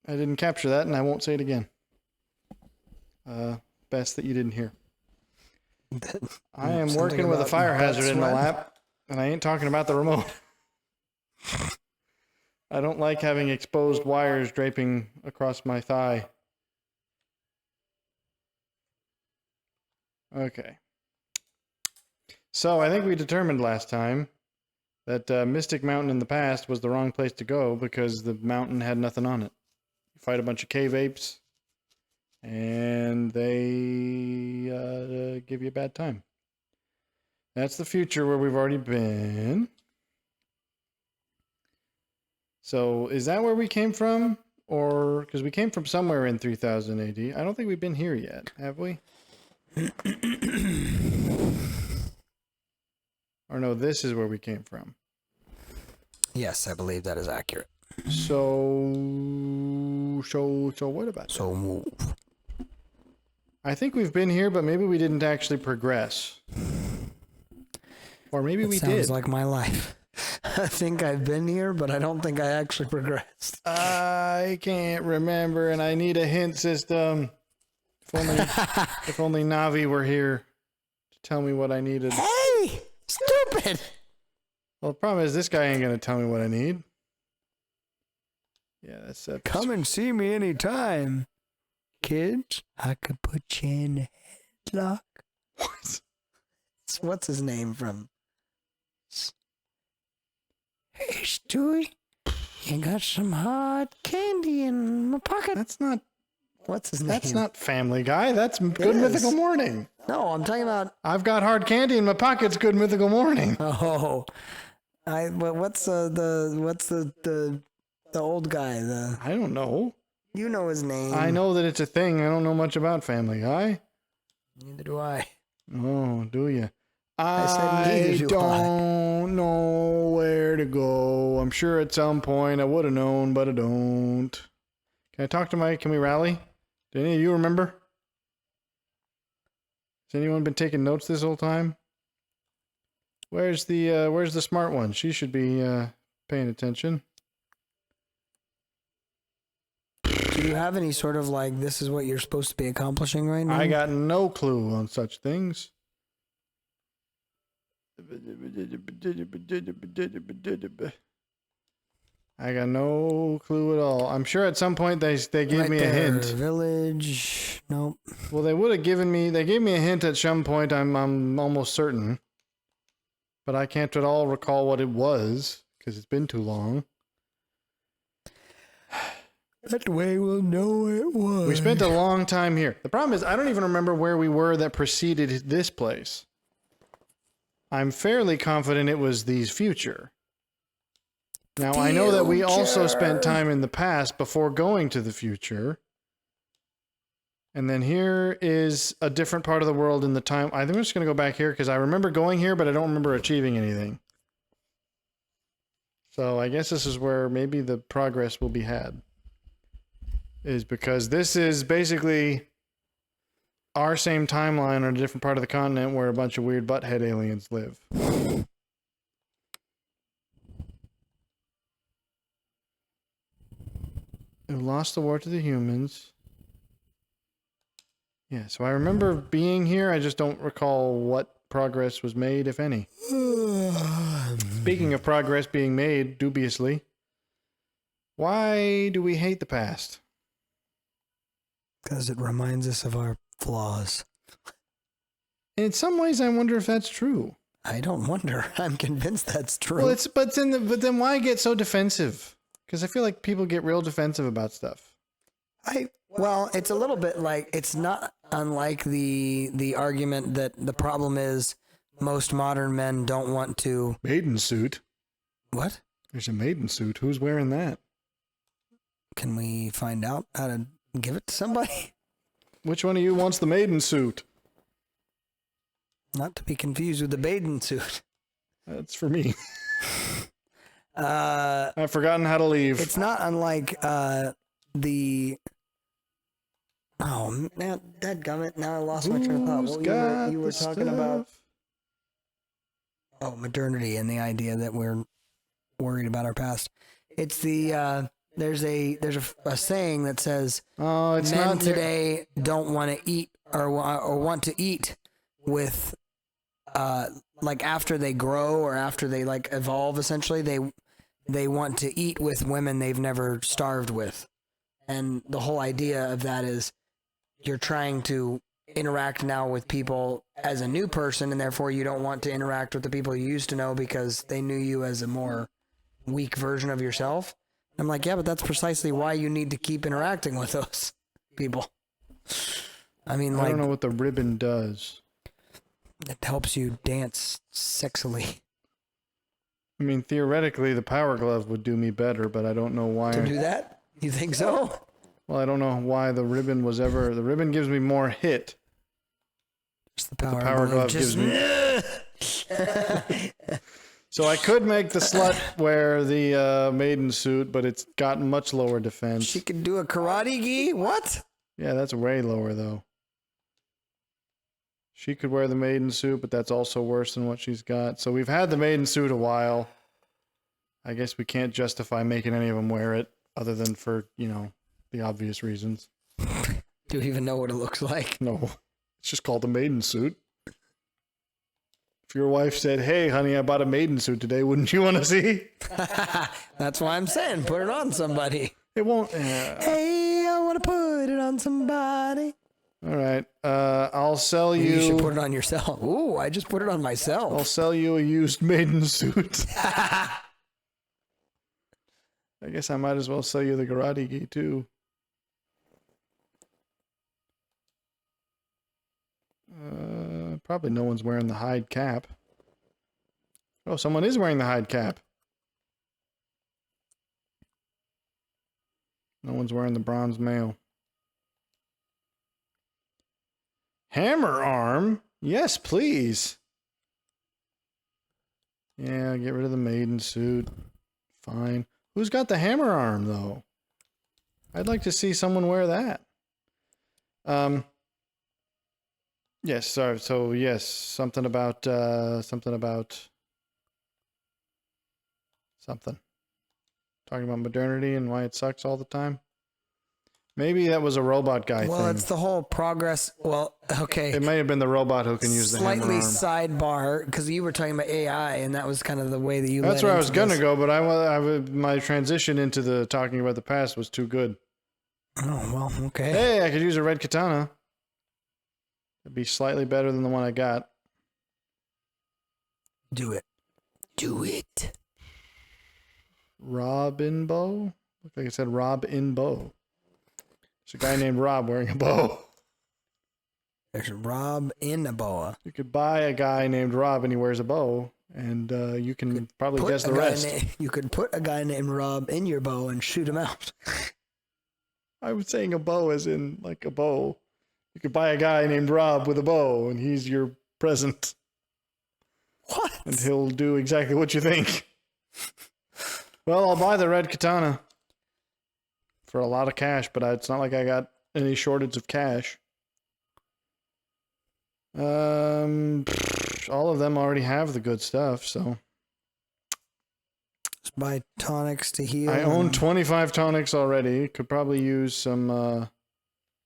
I didn't capture that, and I won't say it again. Best that you didn't hear. I am working with a fire hazard in my lap, and I ain't talking about the remote. I don't like having exposed wires draping across my thigh. Okay. So I think we determined last time that Mystic Mountain in the past was the wrong place to go because the mountain had nothing on it. You fight a bunch of cave apes, and they give you a bad time. That's the future where we've already been. So is that where we came from? Or, because we came from somewhere in 3000 AD. I don't think we've been here yet, have we? Or no, this is where we came from. Yes, I believe that is accurate. So what about that? So move. I think we've been here, but maybe we didn't actually progress. Or maybe we did. Sounds like my life. I think I've been here, but I don't think I actually progressed. I can't remember, and I need a hint system. If only Navi were here to tell me what I needed. Hey! Stupid! Well, the problem is this guy ain't gonna tell me what I need. Yeah, that's Come and see me anytime, kids. I could put you in a headlock. What? What's his name from? Hey, Stewie, you got some hard candy in my pocket. That's not. What's his name? That's not Family Guy. That's Good Mythical Morning. No, I'm talking about. I've got hard candy in my pockets. Good Mythical Morning. Oh, what's the old guy? I don't know. You know his name. I know that it's a thing. I don't know much about Family Guy. Neither do I. Oh, do you? I don't know where to go. I'm sure at some point I would have known, but I don't. Can I talk to Mike? Can we rally? Do any of you remember? Has anyone been taking notes this whole time? Where's the smart one? She should be paying attention. Do you have any sort of like, this is what you're supposed to be accomplishing right now? I got no clue on such things. I got no clue at all. I'm sure at some point they gave right me a hint. Village. Nope. Well, they would have given me. They gave me a hint at some point. I'm almost certain, but I can't at all recall what it was because it's been too long. That way we'll know it was. We spent a long time here. The problem is I don't even remember where we were that preceded this place. I'm fairly confident it was these future. Now, I know that we also spent time in the past before going to the future. And then here is a different part of the world in the time. I think I'm just going to go back here because I remember going here, but I don't remember achieving anything. So I guess this is where maybe the progress will be had. Is because this is basically our same timeline on a different part of the continent where a bunch of weird butthead aliens live. Who lost the war to the humans. Yeah, so I remember being here. I just don't recall what progress was made, if any. Speaking of progress being made, dubiously, why do we hate the past? Because it reminds us of our flaws. In some ways, I wonder if that's true. I don't wonder. I'm convinced that's true. Well, but then why get so defensive? Because I feel like people get real defensive about stuff. Well, it's a little bit like, it's not unlike the argument that the problem is most modern men don't want to... Maiden suit? What? There's a maiden suit. Who's wearing that? Can we find out how to give it to somebody? Which one of you wants the maiden suit? Not to be confused with the bathing suit. That's for me. I've forgotten how to leave. It's not unlike the... Oh, man, dadgummit, now I lost my train of thought. What you were talking about? Oh, modernity and the idea that we're worried about our past. It's the there's a saying that says Oh, it's men not today don't want to eat or want to eat with like after they grow or after they like evolve. Essentially, they want to eat with women they've never starved with, and the whole idea of that is you're trying to interact now with people as a new person, and therefore you don't want to interact with the people you used to know because they knew you as a more weak version of yourself. I'm like, yeah, but that's precisely why you need to keep interacting with those people. I mean, I don't know what the ribbon does. It helps you dance sexily. I mean, theoretically, the power glove would do me better, but I don't know why. To do that? You think so? Well, I don't know why the ribbon was ever. The ribbon gives me more hit. Just the power, glove gives me. So I could make the slut wear the maiden suit, but it's got much lower defense. She could do a karate gi? What? Yeah, that's way lower though. She could wear the maiden suit, but that's also worse than what she's got. So we've had the maiden suit a while. I guess we can't justify making any of them wear it, other than for, the obvious reasons. Do you even know what it looks like? No, it's just called a maiden suit. If your wife said, "Hey, honey, I bought a maiden suit today," wouldn't you want to see? That's why I'm saying, put it on somebody. It won't. Hey, I want to put it on somebody. All right. I'll sell you. You should put it on yourself. Ooh, I just put it on myself. I'll sell you a used maiden suit. I guess I might as well sell you the karate gi too. Probably no one's wearing the hide cap. Oh, someone is wearing the hide cap. No one's wearing the bronze mail. Hammer arm? Yes, please. Yeah, get rid of the maiden suit. Fine. Who's got the hammer arm, though? I'd like to see someone wear that. Yes, sorry. So, yes, something about something. Talking about modernity and why it sucks all the time. Maybe that was a robot guy thing. Well, it's the whole progress. Well, okay. It may have been the robot who can use the hammer arm. Slightly sidebar, because you were talking about AI, and that was kind of the way that you That's where I was going to go, but my transition into the talking about the past was too good. Oh, well, okay. Hey, I could use a red katana. It'd be slightly better than the one I got. Do it. Do it. Robin bow? Looked like it said Rob in bow. There's a guy named Rob wearing a bow. There's Rob in a boa. You could buy a guy named Rob and he wears a bow, and you can probably guess the rest. You could put a guy named Rob in your bow and shoot him out. I was saying a bow as in like a bow. You could buy a guy named Rob with a bow, and he's your present. What? And he'll do exactly what you think. Well, I'll buy the red katana for a lot of cash, but it's not like I got any shortage of cash. All of them already have the good stuff, so. Just buy tonics to heal. I own 25 tonics already. Could probably use some,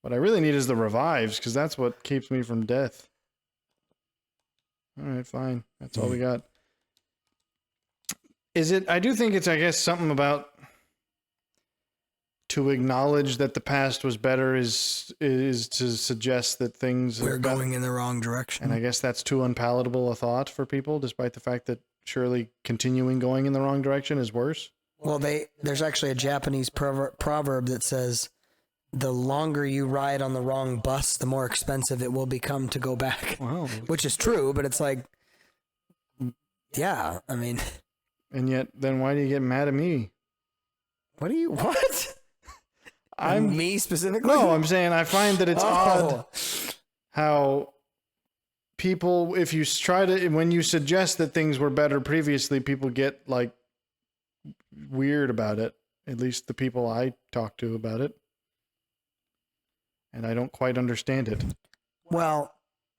what I really need is the revives, because that's what keeps me from death. All right, fine. That's all we got. I do think it's, I guess, something about to acknowledge that the past was better is to suggest that things we're going in the wrong direction. And I guess that's too unpalatable a thought for people, despite the fact that surely continuing going in the wrong direction is worse. Well, there's actually a Japanese proverb that says, the longer you ride on the wrong bus, the more expensive it will become to go back. Wow. Which is true, but it's like, yeah, I mean. And yet, then why do you get mad at me? What? I'm me specifically? No, I'm saying I find that it's odd how people, if you try to, when you suggest that things were better previously, people get like weird about it. At least the people I talk to about it. And I don't quite understand it. Well,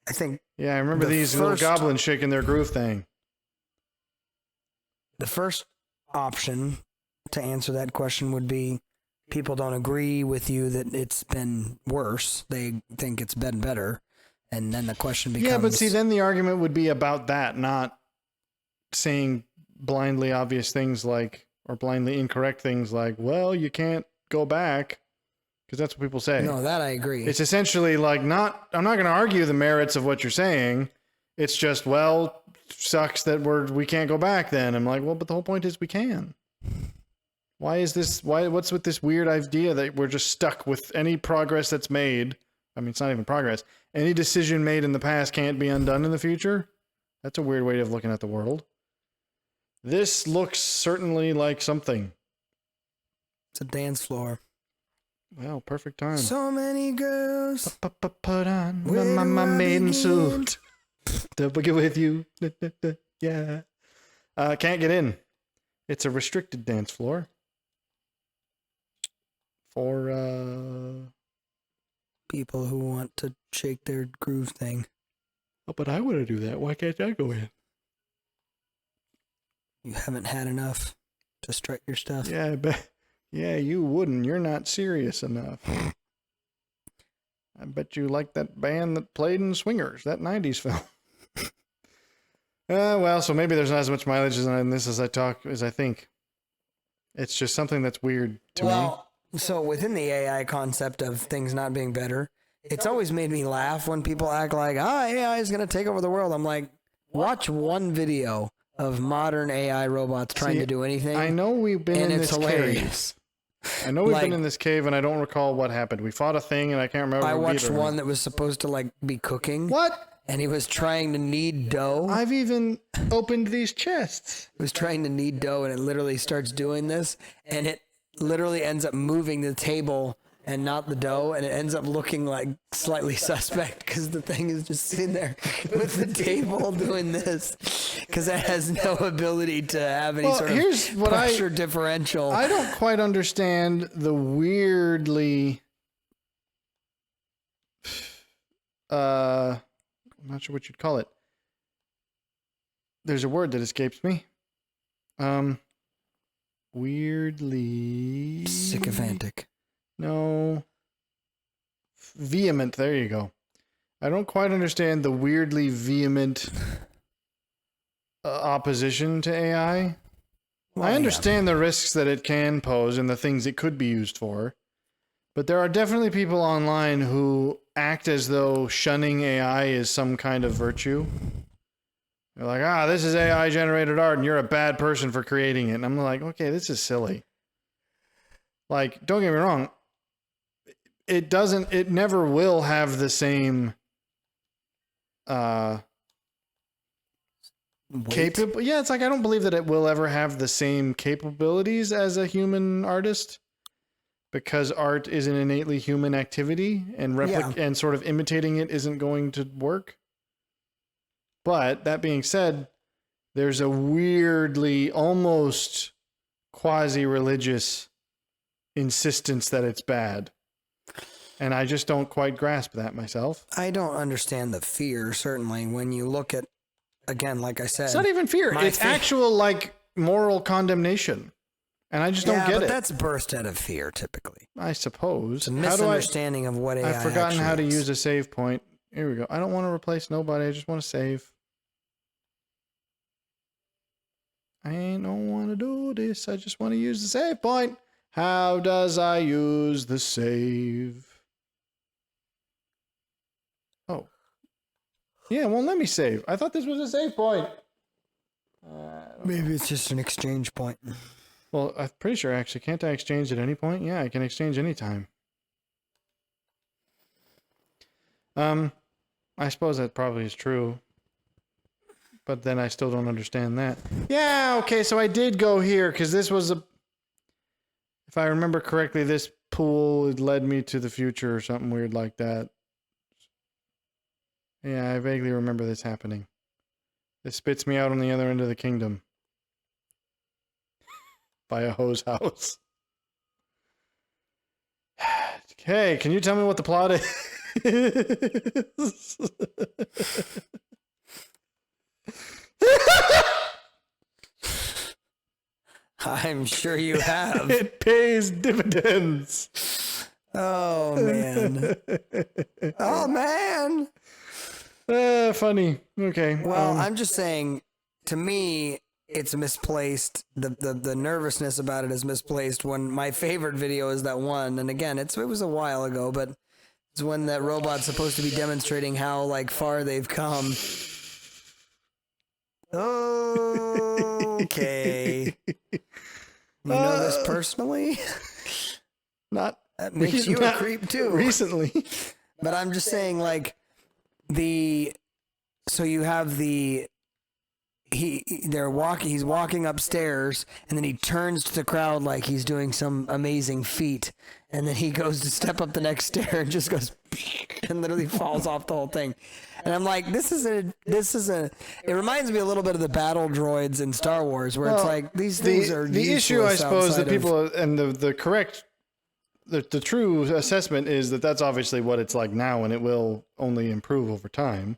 I think. Yeah, I remember these little goblins shaking their groove thing. The first option to answer that question would be people don't agree with you that it's been worse. They think it's been better. And then the question becomes... Yeah, but see, then the argument would be about that, not saying blindly obvious things like, or blindly incorrect things like, well, you can't go back, because that's what people say. No, that I agree. It's essentially like I'm not going to argue the merits of what you're saying. It's just, well, sucks that we can't go back then. I'm like, well, but the whole point is we can. What's with this weird idea that we're just stuck with any progress that's made? I mean, it's not even progress. Any decision made in the past can't be undone in the future? That's a weird way of looking at the world. This looks certainly like something. It's a dance floor. Well, perfect time. So many girls. Put on my maiden suit. To boogie with you. Yeah. Can't get in. It's a restricted dance floor. For people who want to shake their groove thing. Oh, but I want to do that. Why can't I go in? You haven't had enough to strut your stuff. Yeah, I bet. Yeah, you wouldn't. You're not serious enough. I bet you like that band that played in Swingers, that 90s film. Well, so maybe there's not as much mileage in this as I think. It's just something that's weird to me. So within the AI concept of things not being better, it's always made me laugh when people act like, AI is going to take over the world. I'm like, watch one video of modern AI robots trying to do anything. I know we've been in this hilarious. Cave. I know we've been in this cave, and I don't recall what happened. We fought a thing, and I can't remember. I watched one that was supposed to be cooking. What? And he was trying to knead dough. I've even opened these chests. He was trying to knead dough, and it literally starts doing this, and it literally ends up moving the table and not the dough, and it ends up looking like slightly suspect because the thing is just sitting there with the table doing this because it has no ability to have any sort of pressure differential. I don't quite understand the weirdly I'm not sure what you'd call it. There's a word that escapes me. Weirdly sycophantic. No. Vehement. There you go. I don't quite understand the weirdly vehement opposition to AI. Well, I understand the risks that it can pose and the things it could be used for. But there are definitely people online who act as though shunning AI is some kind of virtue. They're like, this is AI generated art and you're a bad person for creating it. And I'm like, okay, this is silly. Like, don't get me wrong. It never will have the same capable. Yeah, it's like I don't believe that it will ever have the same capabilities as a human artist, because art is an innately human activity, and and sort of imitating it isn't going to work. But that being said, there's a weirdly almost quasi-religious insistence that it's bad. And I just don't quite grasp that myself. I don't understand the fear, certainly, when you look at, again, like I said. It's not even fear. It's actual, moral condemnation. And I just don't get it. But that's birthed out of fear, typically. I suppose. It's a misunderstanding of what AI I've forgotten how to is. use a save point. Here we go. I don't want to replace nobody. I just want to save. I don't want to do this. I just want to use the save point. How does I use the save? Oh. Yeah, it won't let me save. I thought this was a save point. Maybe it's just an exchange point. Well, I'm pretty sure, actually. Can't I exchange at any point? Yeah, I can exchange anytime. I suppose that probably is true. But then I still don't understand that. Yeah, okay, so I did go here, because this was a... If I remember correctly, this pool led me to the future or something weird like that. Yeah, I vaguely remember this happening. This spits me out on the other end of the kingdom. By a hose house. Okay, can you tell me what the plot is? I'm sure you have. It pays dividends. Oh, man. Oh, man. Funny. Okay. Well, I'm just saying, to me, it's misplaced. The nervousness about it is misplaced. When my favorite video is that one, and again, it was a while ago, but it's when that robot's supposed to be demonstrating how like far they've come. Okay. You know this personally? Not That makes you a creep too. Recently. But I'm just saying, like, so you have he's walking upstairs, and then he turns to the crowd like he's doing some amazing feat, and then he goes to step up the next stair and just goes and literally falls off the whole thing. And I'm like, it reminds me a little bit of the battle droids in Star Wars, where it's like these things are the issue, I suppose, that people and the correct the true assessment is that that's obviously what it's like now, and it will only improve over time.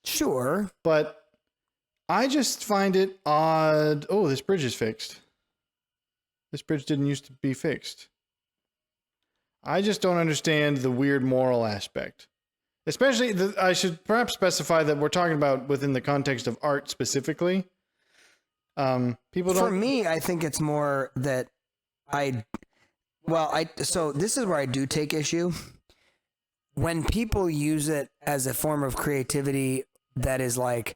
Sure, but I just find it odd. Oh, this bridge is fixed. This bridge didn't used to be fixed. I just don't understand the weird moral aspect. Especially, I should perhaps specify that we're talking about within the context of art specifically. People don't. For me, I think it's more that so this is where I do take issue. When people use it as a form of creativity that is like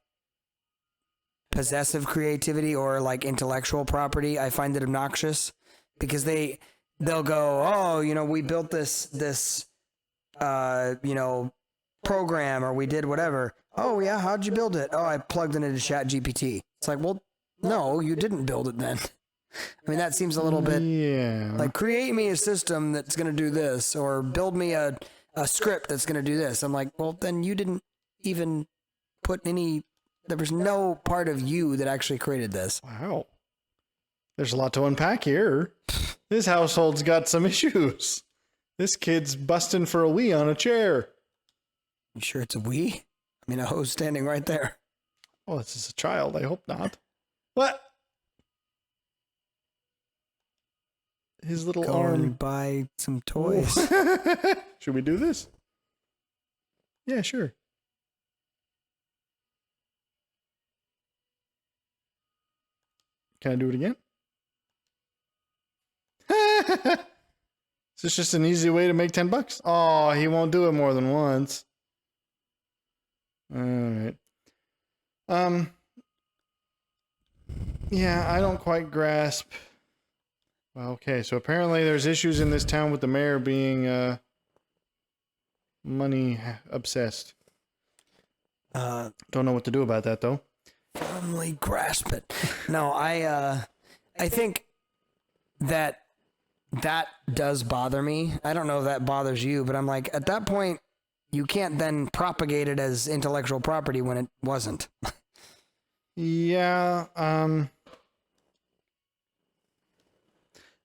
possessive creativity or like intellectual property, I find it obnoxious, because they'll go, oh, we built this program, or we did whatever. Oh yeah, how'd you build it? Oh, I plugged it into ChatGPT. It's like, well, no, you didn't build it then. I mean, that seems a little bit like, create me a system that's going to do this, or build me a script that's going to do this. I'm like, well, then you didn't even put there was no part of you that actually created this. Wow. There's a lot to unpack here. This household's got some issues. This kid's busting for a wee on a chair. You sure it's a wee? I mean, a hose standing right there. Oh, this is a child. I hope not. What? His little Go arm. and buy some toys. Should we do this? Yeah, sure. Can I do it again? Is this just an easy way to make $10? Oh, he won't do it more than once. All right. Yeah, I don't quite grasp. Well, okay, so apparently there's issues in this town with the mayor being money obsessed. Don't know what to do about that, though. Firmly grasp it. No, I think that does bother me. I don't know if that bothers you, but I'm like, at that point, you can't then propagate it as intellectual property when it wasn't. Yeah,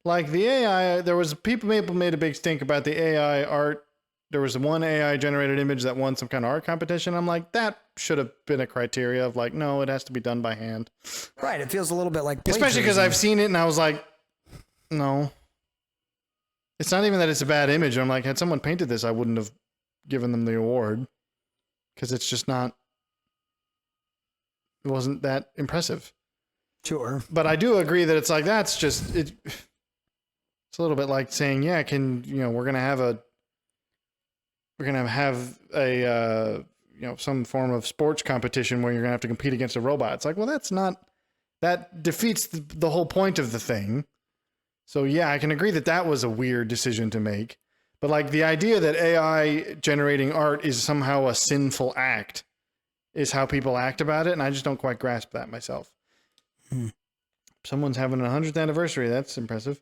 like the AI, there was people made a big stink about the AI art. There was one AI generated image that won some kind of art competition. I'm like, that should have been a criteria of like, no, it has to be done by hand. Right. It feels a little bit like plagiarism. Especially because I've seen it and I was like, no. It's not even that it's a bad image. I'm like, had someone painted this, I wouldn't have given them the award, because it's just not. It wasn't that impressive. Sure. But I do agree that it's like, that's just it. It's a little bit like saying, yeah, we're gonna have a some form of sports competition where you're gonna have to compete against a robot. It's like, well, that defeats the whole point of the thing. So yeah, I can agree that was a weird decision to make. But like the idea that AI generating art is somehow a sinful act is how people act about it, and I just don't quite grasp that myself. Someone's having a 100th anniversary. That's impressive.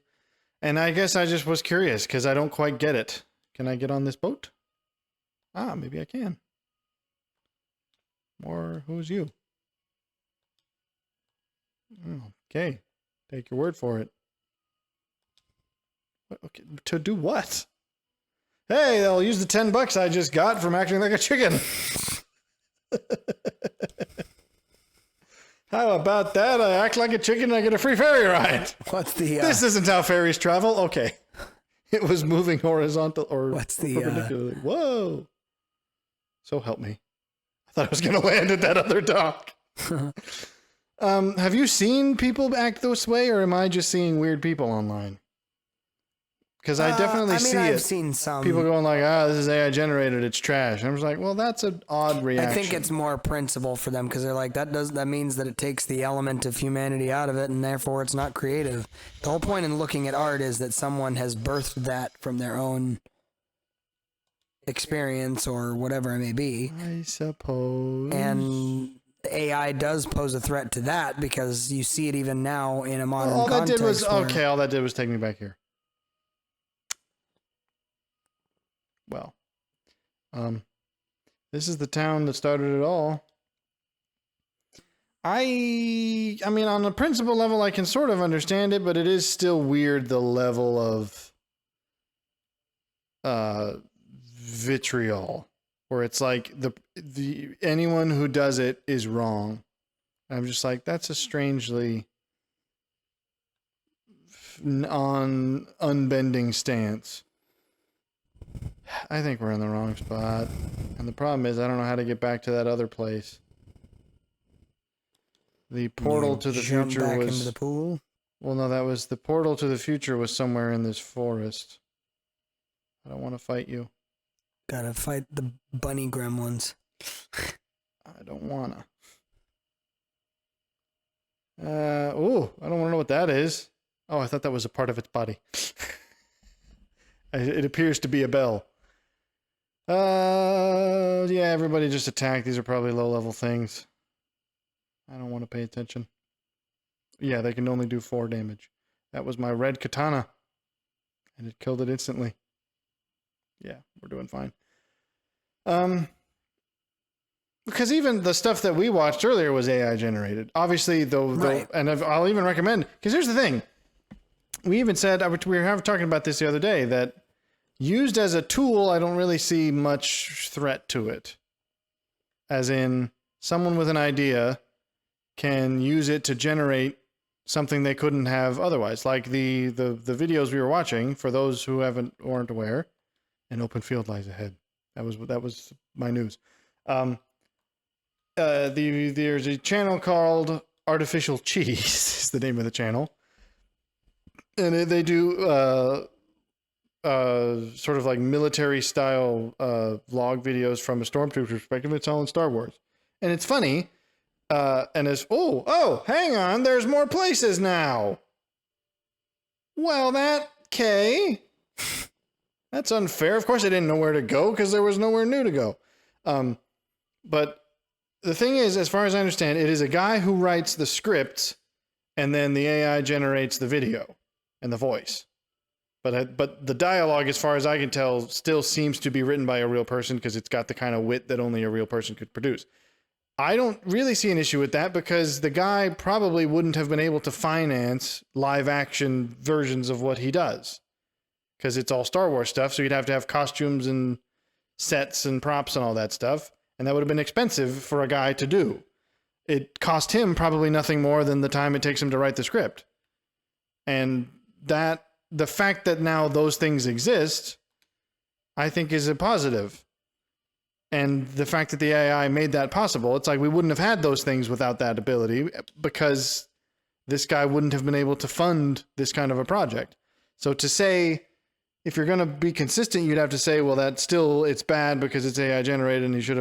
And I guess I just was curious because I don't quite get it. Can I get on this boat? Ah, maybe I can. Or who's you? Okay. Take your word for it. Okay. To do what? Hey, I'll use the $10 I just got from acting like a chicken. How about that? I act like a chicken and I get a free ferry ride. What's the This isn't how ferries travel. Okay. It was moving horizontal or What's the, perpendicularly. Whoa. So help me. I thought I was going to land at that other dock. Have you seen people act this way, or am I just seeing weird people online? Because I definitely see I've it. seen some People going like, this is AI generated, it's trash. And I was like, well, that's an odd reaction. I think it's more principle for them because they're like that means that it takes the element of humanity out of it, and therefore it's not creative. The whole point in looking at art is that someone has birthed that from their own experience or whatever it may be. I suppose. And AI does pose a threat to that because you see it even now in a modern all context. All that did was take me back here. Well, this is the town that started it all. I mean, on the principle level, I can sort of understand it, but it is still weird the level of vitriol, where it's like the anyone who does it is wrong. I'm just like, that's a strangely unbending stance. I think we're in the wrong spot. And the problem is I don't know how to get back to that other place. The portal to the future back was into the pool. Well, no, that was the portal to the future was somewhere in this forest. I don't want to fight you. Gotta fight the bunny gremlins. I don't wanna. I don't want to know what that is. Oh, I thought that was a part of its body. It appears to be a bell. Yeah, everybody just attacked. These are probably low-level things. I don't want to pay attention. Yeah, they can only do 4 damage. That was my red katana. And it killed it instantly. Yeah, we're doing fine. Because even the stuff that we watched earlier was AI generated. Obviously, Right. and I'll even recommend, because here's the thing. We even said, we were talking about this the other day, that used as a tool, I don't really see much threat to it. As in, someone with an idea can use it to generate something they couldn't have otherwise. Like the videos we were watching, for those who weren't aware, an open field lies ahead. That was my news. There's a channel called Artificial Cheese, is the name of the channel. And they do sort of like military style vlog videos from a stormtrooper perspective. It's all in Star Wars. And it's funny. And it's, hang on, there's more places now. Well, that's unfair. Of course I didn't know where to go because there was nowhere new to go. But the thing is, as far as I understand, it is a guy who writes the script and then the AI generates the video and the voice. But the dialogue, as far as I can tell, still seems to be written by a real person because it's got the kind of wit that only a real person could produce. I don't really see an issue with that because the guy probably wouldn't have been able to finance live action versions of what he does because it's all Star Wars stuff. So you'd have to have costumes and sets and props and all that stuff. And that would have been expensive for a guy to do. It cost him probably nothing more than the time it takes him to write the script. And the fact that now those things exist, I think is a positive. And the fact that the AI made that possible, it's like we wouldn't have had those things without that ability because this guy wouldn't have been able to fund this kind of a project. So to say, if you're going to be consistent, you'd have to say, well, it's bad because it's AI generated and he should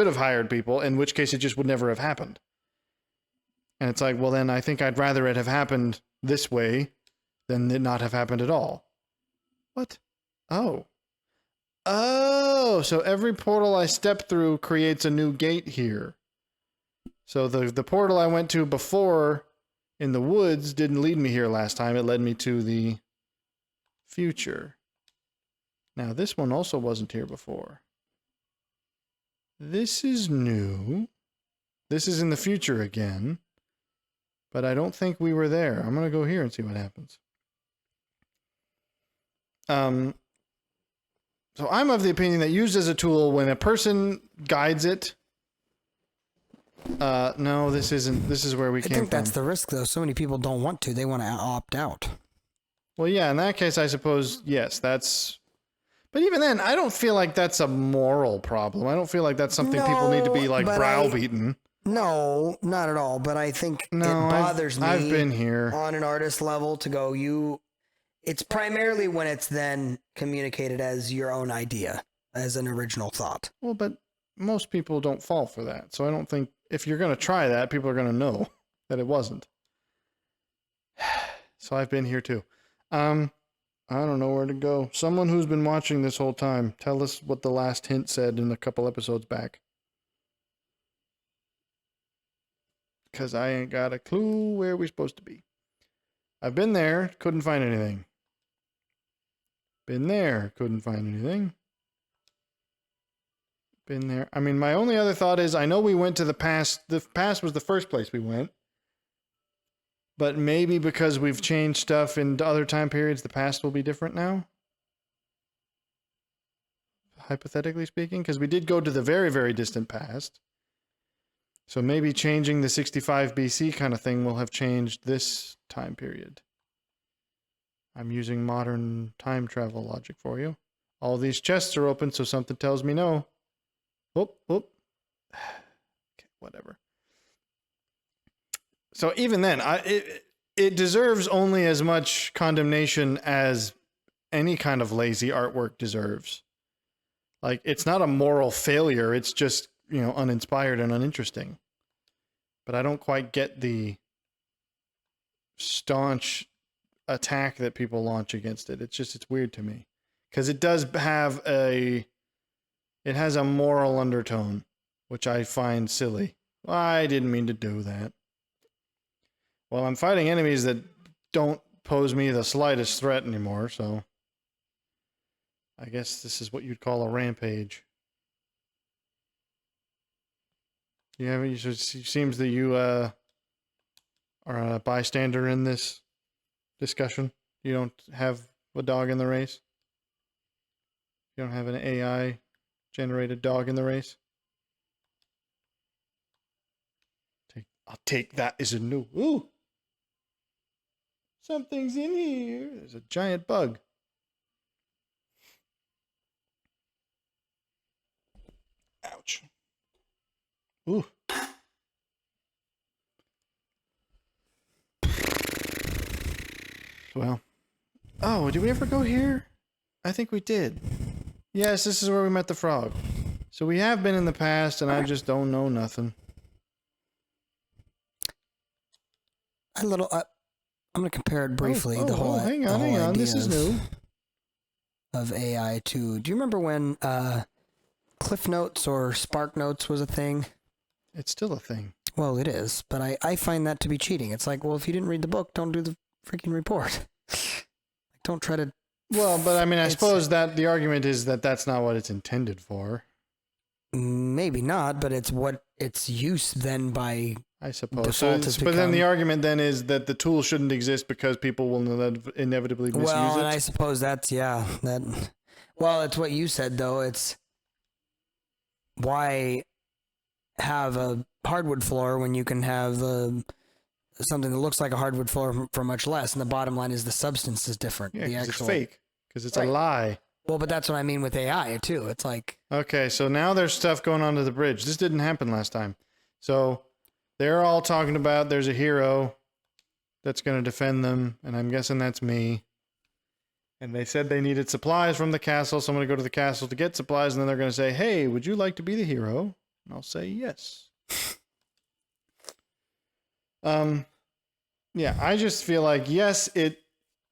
have hired people, in which case it just would never have happened. And it's like, well, then I think I'd rather it have happened this way than it not have happened at all. What? Oh, so every portal I step through creates a new gate here. So the portal I went to before in the woods didn't lead me here last time. It led me to the future. Now this one also wasn't here before. This is new. This is in the future again. But I don't think we were there. I'm going to go here and see what happens. So I'm of the opinion that used as a tool, when a person guides it, No, this isn't. This is where we I came think from. that's the risk, though. So many people don't want to. They want to opt out. Well, yeah, in that case, I suppose, yes, that's... But even then, I don't feel like that's a moral problem. I don't feel like that's something people need to be, like, browbeaten. No, not at all. But I think No, it bothers me I've been here. on an artist level to go, it's primarily when it's then communicated as your own idea, as an original thought. Well, but most people don't fall for that. So I don't think if you're going to try that, people are going to know that it wasn't. So I've been here too. I don't know where to go. Someone who's been watching this whole time, tell us what the last hint said in a couple episodes back. Because I ain't got a clue where we're supposed to be. I've been there, couldn't find anything. Been there, couldn't find anything. Been there. I mean, my only other thought is I know we went to the past. The past was the first place we went. But maybe because we've changed stuff in other time periods, the past will be different now? Hypothetically speaking, because we did go to the very, very distant past. So maybe changing the 65 BC kind of thing will have changed this time period. I'm using modern time travel logic for you. All these chests are open, so something tells me no. Whoop, whoop. Okay, whatever. So even then, it deserves only as much condemnation as any kind of lazy artwork deserves. Like, it's not a moral failure. It's just, uninspired and uninteresting. But I don't quite get the staunch attack that people launch against it. It's weird to me. Because it does have it has a moral undertone, which I find silly. I didn't mean to do that. Well, I'm fighting enemies that don't pose me the slightest threat anymore, so I guess this is what you'd call a rampage. Yeah, it seems that you are a bystander in this discussion. You don't have a dog in the race. You don't have an AI generated dog in the race. I'll take that as a no. Ooh! Something's in here. There's a giant bug. Ouch. Ooh. Well. Oh, did we ever go here? I think we did. Yes, this is where we met the frog. So we have been in the past, and I just don't know nothing. I'm going to compare it briefly. Hang on. This is new. Of AI to. Do you remember when Cliff Notes or Spark Notes was a thing? It's still a thing. Well, it is, but I find that to be cheating. It's like, well, if you didn't read the book, don't do the freaking report. Don't try to. Well, but I mean, I suppose that the argument is that that's not what it's intended for. Maybe not, but it's what its use then by. I suppose. But then the argument then is that the tool shouldn't exist because people will inevitably misuse it. Well, and I suppose that's that. Well, it's what you said though. It's why have a hardwood floor when you can have something that looks like a hardwood floor for much less, and the bottom line is the substance is different. Yeah, because it's fake. Because it's a lie. Well, but that's what I mean with AI too. It's like okay, so now there's stuff going on to the bridge. This didn't happen last time, so. They're all talking about there's a hero that's going to defend them, and I'm guessing that's me. And they said they needed supplies from the castle, so I'm going to go to the castle to get supplies, and then they're going to say, hey, would you like to be the hero? And I'll say yes. Yeah, I just feel like, yes, it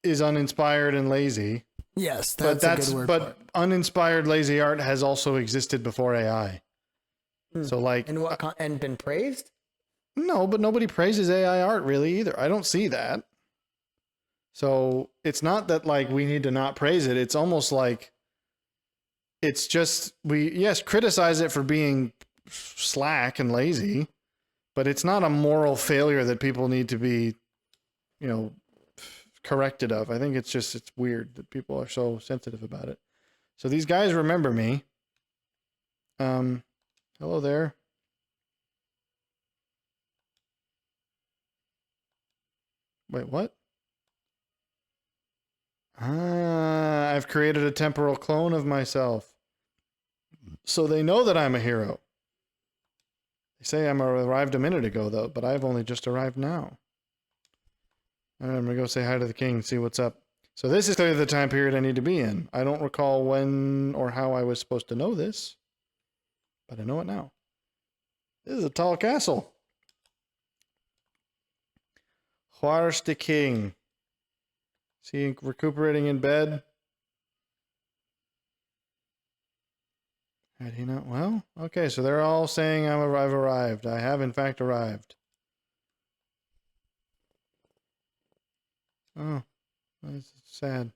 is uninspired and lazy. Yes, that's a good word for it. Uninspired lazy art has also existed before AI. So like... And been praised? No, but nobody praises AI art really either. I don't see that. So it's not that like we need to not praise it. It's almost like it's just criticize it for being slack and lazy, but it's not a moral failure that people need to be, corrected of. I think it's weird that people are so sensitive about it. So these guys remember me. Hello there. Wait, what? I've created a temporal clone of myself. So they know that I'm a hero. They say I'm arrived a minute ago, though, but I've only just arrived now. All right, I'm going to go say hi to the king and see what's up. So this is clearly the time period I need to be in. I don't recall when or how I was supposed to know this, but I know it now. This is a tall castle. Where's the king? Is he recuperating in bed? Had he not? Well, okay, so they're all saying I've arrived. I have, in fact, arrived. Oh, that's sad.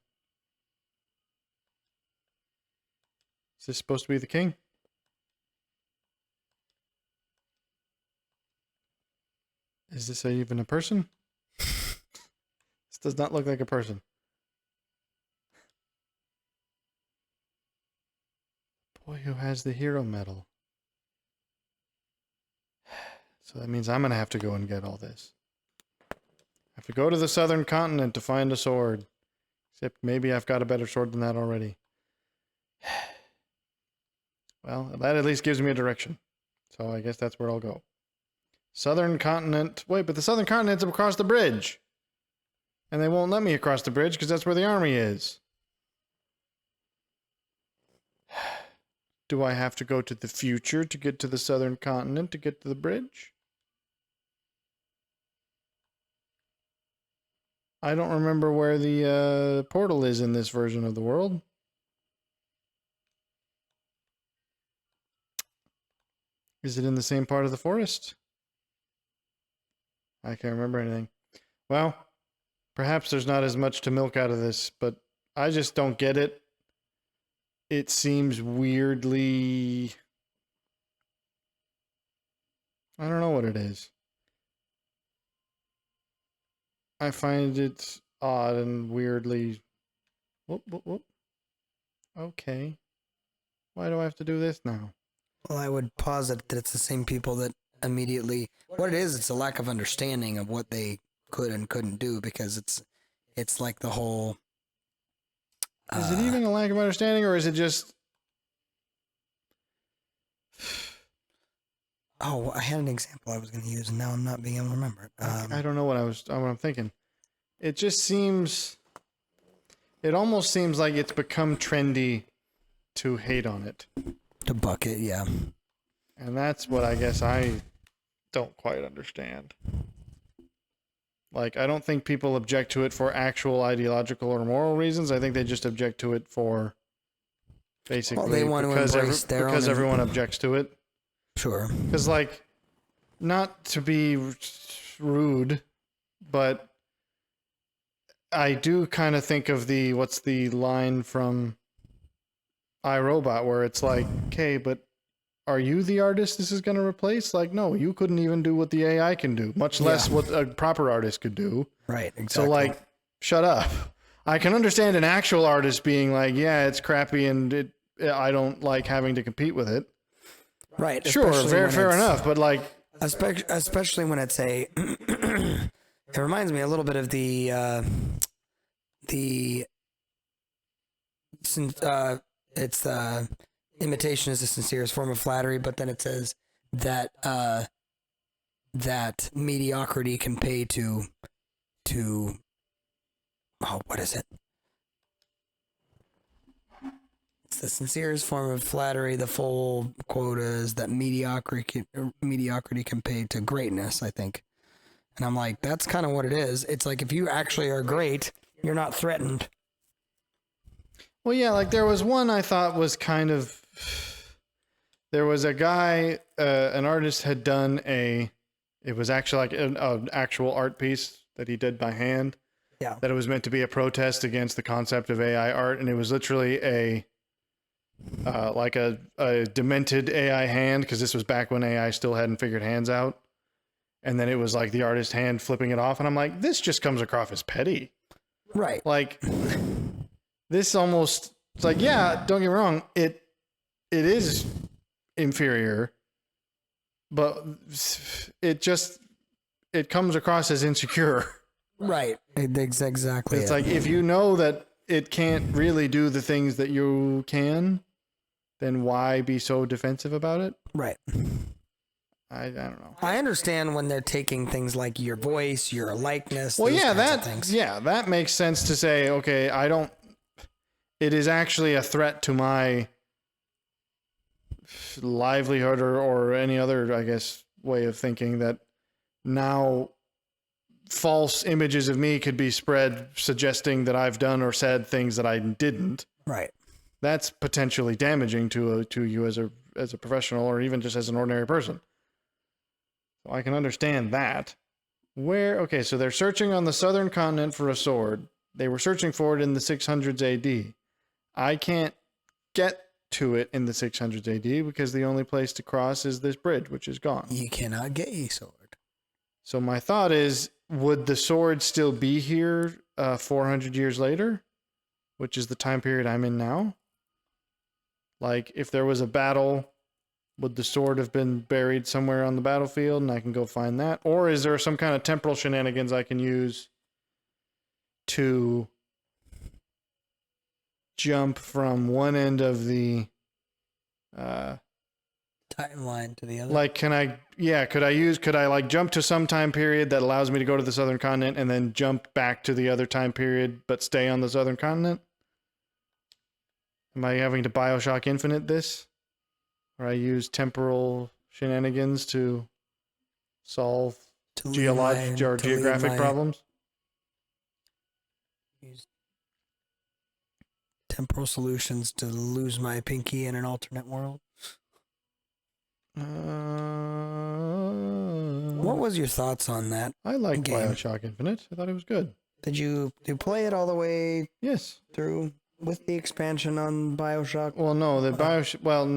Is this supposed to be the king? Is this even a person? This does not look like a person. Boy who has the hero medal. So that means I'm going to have to go and get all this. I have to go to the southern continent to find a sword. Except maybe I've got a better sword than that already. Well, that at least gives me a direction. So I guess that's where I'll go. Southern continent. Wait, but the southern continent's across the bridge. And they won't let me across the bridge because that's where the army is. Do I have to go to the future to get to the southern continent to get to the bridge? I don't remember where the portal is in this version of the world. Is it in the same part of the forest? I can't remember anything. Well, perhaps there's not as much to milk out of this, but I just don't get it. It seems weirdly... I don't know what it is. I find it odd and weirdly... Whoop, whoop, whoop. Okay. Why do I have to do this now? Well, I would posit that it's the same people that immediately... What it is, it's a lack of understanding of what they could and couldn't do, because it's like the whole... Is it even a lack of understanding, or is it just... Oh, I had an example I was going to use, and now I'm not being able to remember it. I don't know what I'm thinking. It just seems... It almost seems like it's become trendy to hate on it. To bucket, yeah. And that's what I guess I don't quite understand. Like, I don't think people object to it for actual ideological or moral reasons. I think they just object to it for basically Well, they want to embrace their because own... everyone objects to it. Sure. Because, like, not to be rude, but I do kind of think of the, what's the line from iRobot where it's like, okay, but are you the artist this is going to replace? Like, no, you couldn't even do what the AI can do, much less what a proper artist could do. Right, exactly. So, like, shut up. I can understand an actual artist being like, yeah, it's crappy and I don't like having to compete with it. Right. Sure, fair enough, but like... Especially when it's a... It reminds me a little bit of it's imitation is the sincerest form of flattery, but then it says that that mediocrity can pay to what is it? It's the sincerest form of flattery. The full quote is that mediocrity can pay to greatness, I think. And I'm like, that's kind of what it is. It's like, if you actually are great, you're not threatened. Well, yeah, like there was one I thought was kind of... There was a guy, an artist had done it was actually like an actual art piece that he did by hand. Yeah. That it was meant to be a protest against the concept of AI art. And it was literally like a demented AI hand, because this was back when AI still hadn't figured hands out. And then it was like the artist hand flipping it off. And I'm like, this just comes across as petty. Right. Like, this almost, it's like, yeah, don't get me wrong. It is inferior, but it comes across as insecure. Right. It's exactly It's it. like if you know that it can't really do the things that you can, then why be so defensive about it? Right. I don't know. I understand when they're taking things like your voice, your likeness, Well, those yeah, kinds of things. that makes sense to say, okay, I don't it is actually a threat to my livelihood or any other, I guess, way of thinking that now false images of me could be spread suggesting that I've done or said things that I didn't. Right. That's potentially damaging to you as a professional or even just as an ordinary person. So I can understand that. Okay, so they're searching on the southern continent for a sword. They were searching for it in the 600s AD. I can't get to it in the 600s AD because the only place to cross is this bridge, which is gone. You cannot get a sword. So my thought is, would the sword still be here 400 years later, which is the time period I'm in now? Like, if there was a battle, would the sword have been buried somewhere on the battlefield and I can go find that? Or is there some kind of temporal shenanigans I can use to jump from one end of the Timeline to the other. like could I like jump to some time period that allows me to go to the southern continent and then jump back to the other time period but stay on the southern continent? Am I having to BioShock Infinite this? Or I use temporal shenanigans to solve geographic problems? Use temporal solutions to lose my pinky in an alternate world. What was your thoughts on that? I liked game? BioShock Infinite. I thought it was good. Did you play it all the way Yes. through with the expansion on BioShock? Well, no, the BioShock. Well,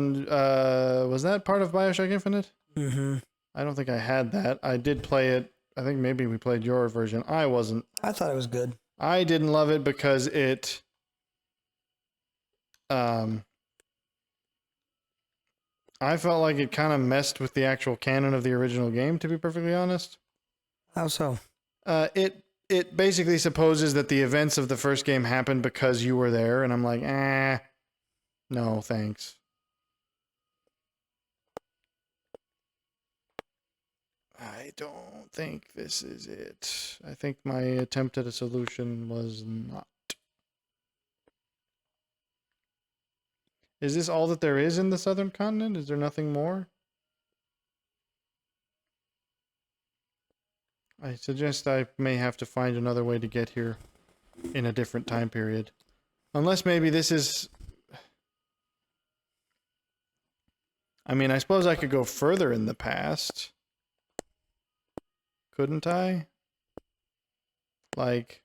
was that part of BioShock Infinite? Mm-hmm. I don't think I had that. I did play it. I think maybe we played your version. I wasn't. I thought it was good. I didn't love it because it. I felt like it kind of messed with the actual canon of the original game, to be perfectly honest. How so? It basically supposes that the events of the first game happened because you were there, and I'm like, no, thanks. I don't think this is it. I think my attempt at a solution was not. Is this all that there is in the southern continent? Is there nothing more? I suggest I may have to find another way to get here in a different time period. Unless maybe this is... I mean, I suppose I could go further in the past. Couldn't I? Like...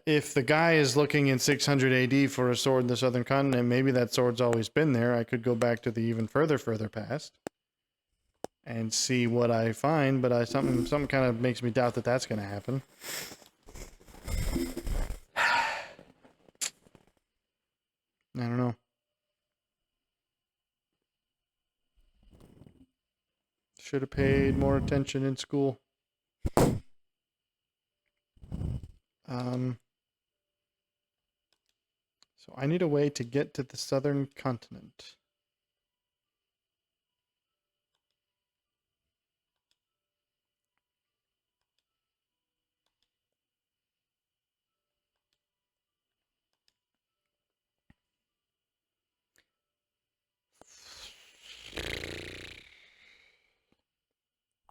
if the guy is looking in 600 AD for a sword in the southern continent, maybe that sword's always been there. I could go back to the even further past and see what I find, but something kind of makes me doubt that that's going to happen. I don't know. Should have paid more attention in school. So I need a way to get to the southern continent.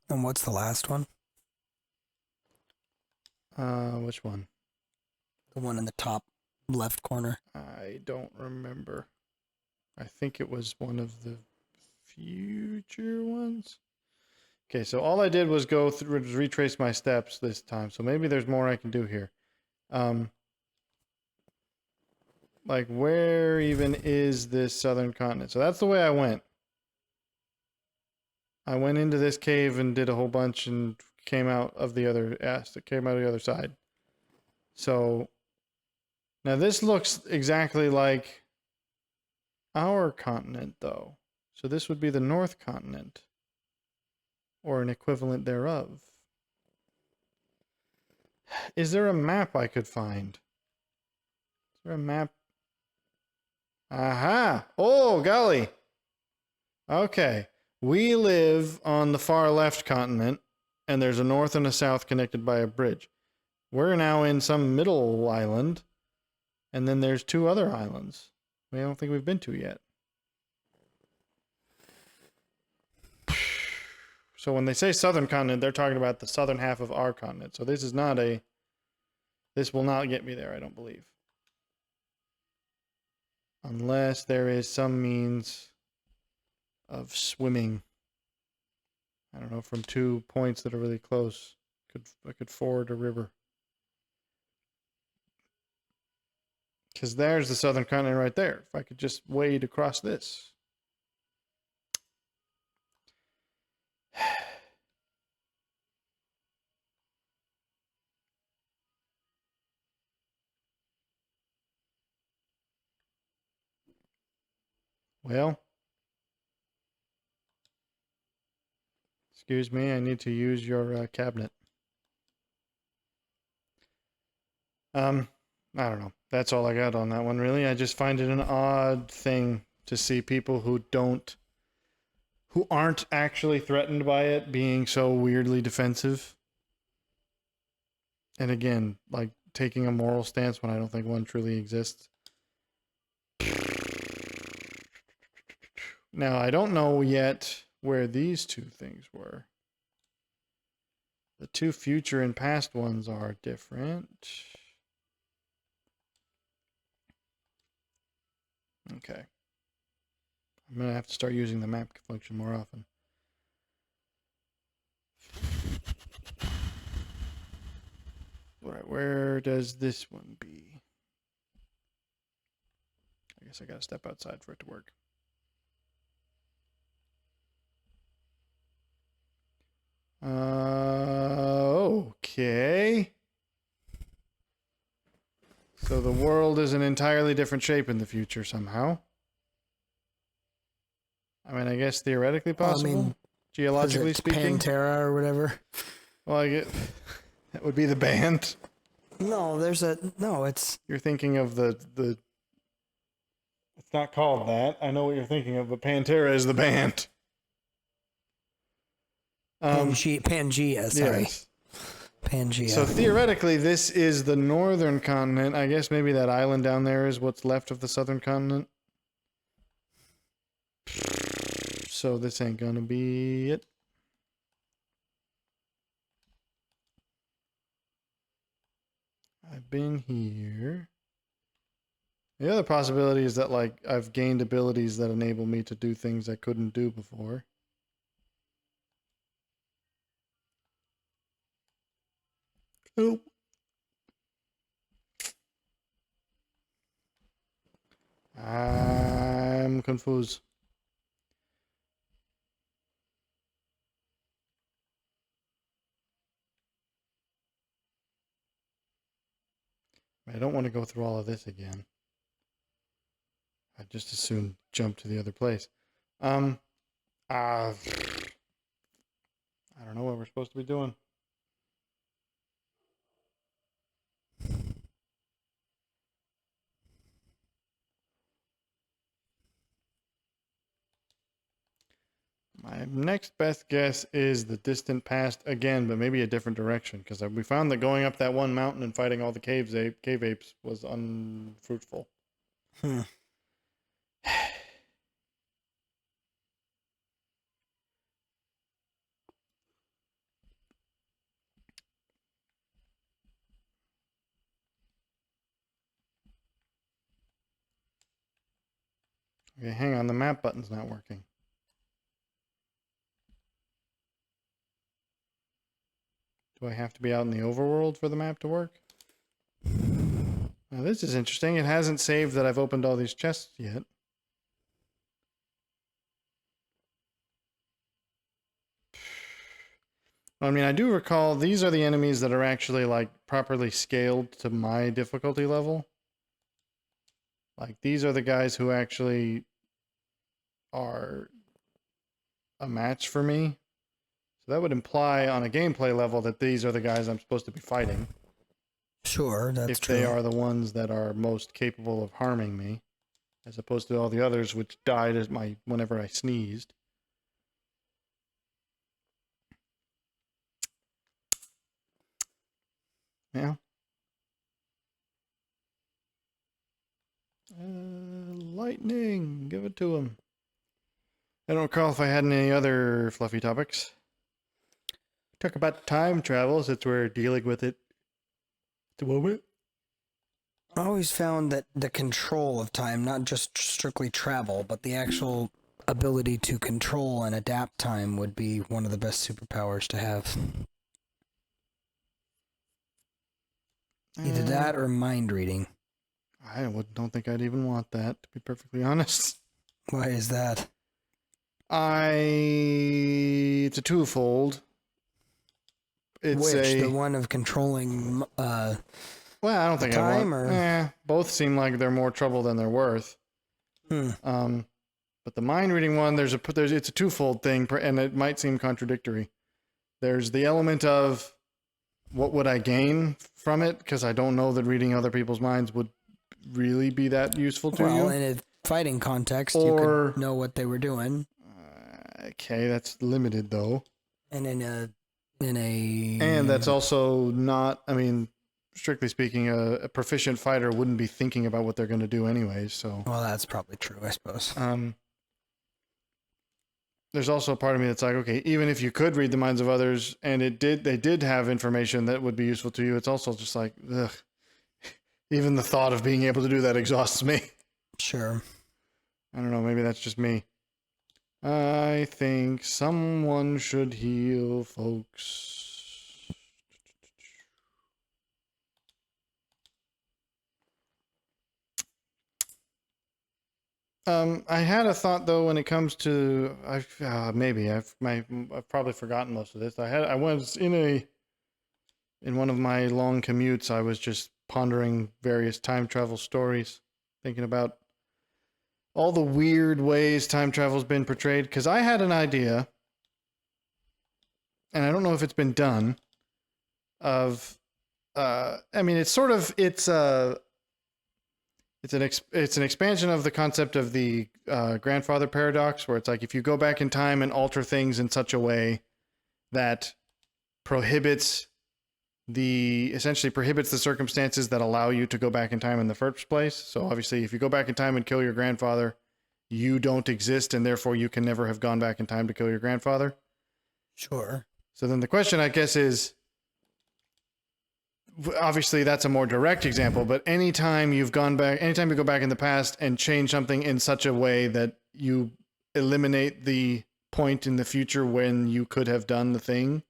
And what's the last one? Which one? The one in the top left corner. I don't remember. I think it was one of the future ones. Okay, so all I did was go through, retrace my steps this time. So maybe there's more I can do here. Like where even is this southern continent? So that's the way I went. I went into this cave and did a whole bunch and came out of the other side. So now this looks exactly like our continent though. So this would be the North Continent. or an equivalent thereof. Is there a map I could find? Is there a map? Aha! Oh, golly! Okay. We live on the far left continent, and there's a north and a south connected by a bridge. We're now in some middle island, and then there's 2 other islands I don't think we've been to yet. So when they say southern continent, they're talking about the southern half of our continent. So this is not a... This will not get me there, I don't believe. Unless there is some means of swimming. I don't know, from 2 points that are really close. I could ford a river. Because there's the southern continent right there. If I could just wade across this. Well, excuse me, I need to use your cabinet. I don't know. That's all I got on that one, really. I just find it an odd thing to see people who aren't actually threatened by it being so weirdly defensive. And again, like taking a moral stance when I don't think one truly exists. Now, I don't know yet where these 2 things were. The 2 future and past ones are different. Okay. I'm going to have to start using the map function more often. All right, where does this one be? I guess I got to step outside for it to work. Okay. So the world is an entirely different shape in the future somehow. I mean, I guess theoretically possible. Geologically speaking. Pantera or whatever. Well, I get that would be the band. No, it's... You're thinking of the... It's not called that. I know what you're thinking of, but Pantera is the band. Pangea, sorry. Yes. Pangea. So theoretically, this is the northern continent. I guess maybe that island down there is what's left of the southern continent. So this ain't gonna be it. I've been here. The other possibility is that, like, I've gained abilities that enable me to do things I couldn't do before. Oh. I'm confused. I don't want to go through all of this again. I'd just as soon jump to the other place. I don't know what we're supposed to be doing. My next best guess is the distant past again, but maybe a different direction, because we found that going up that one mountain and fighting all the cave apes was unfruitful. Okay, hang on, the map button's not working. Do I have to be out in the overworld for the map to work? Now this is interesting. It hasn't saved that I've opened all these chests yet. I mean, I do recall these are the enemies that are actually, like, properly scaled to my difficulty level. Like, these are the guys who actually are a match for me. So that would imply on a gameplay level that these are the guys I'm supposed to be fighting. Sure, that's if true. they are the ones that are most capable of harming me, as opposed to all the others which died whenever I sneezed. Yeah. Lightning, give it to him. I don't recall if I had any other fluffy topics. Talk about time travel since we're dealing with it at the moment. I always found that the control of time, not just strictly travel, but the actual ability to control and adapt time would be one of the best superpowers to have. Either that or mind reading. I don't think I'd even want that, to be perfectly honest. Why is that? It's a twofold. The one of controlling well, I don't think time, I want. or Both seem like they're more trouble than they're worth. But the mind reading one, it's a twofold thing, and it might seem contradictory. There's the element of what would I gain from it, because I don't know that reading other people's minds would really be that useful to you. Well, in a fighting context, you could know what they were doing. Okay, that's limited though. And and that's also not. I mean, strictly speaking, a proficient fighter wouldn't be thinking about what they're going to do anyways. So. Well, that's probably true, I suppose. There's also a part of me that's like, okay, even if you could read the minds of others, and they did have information that would be useful to you, it's also just like, ugh. Even the thought of being able to do that exhausts me. Sure. I don't know, maybe that's just me. I think someone should heal, folks. I had a thought though when it comes to I've probably forgotten most of this. I was in one of my long commutes. I was just pondering various time travel stories, thinking about all the weird ways time travel's been portrayed. Because I had an idea, and I don't know if it's been done. Of, I mean, it's an expansion of the concept of the grandfather paradox, where it's like if you go back in time and alter things in such a way that essentially prohibits the circumstances that allow you to go back in time in the first place. So obviously, if you go back in time and kill your grandfather, you don't exist, and therefore you can never have gone back in time to kill your grandfather. Sure. So then the question, I guess, is, obviously that's a more direct example, but anytime you go back in the past and change something in such a way that you eliminate the point in the future when you could have done the thing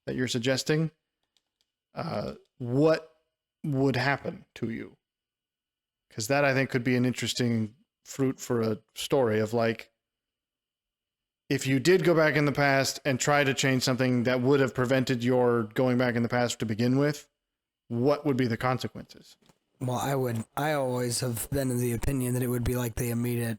that you're suggesting, what would happen to you? Because that, I think, could be an interesting fruit for a story of, like, if you did go back in the past and try to change something that would have prevented your going back in the past to begin with, what would be the consequences? Well, I always have been of the opinion that it would be like the immediate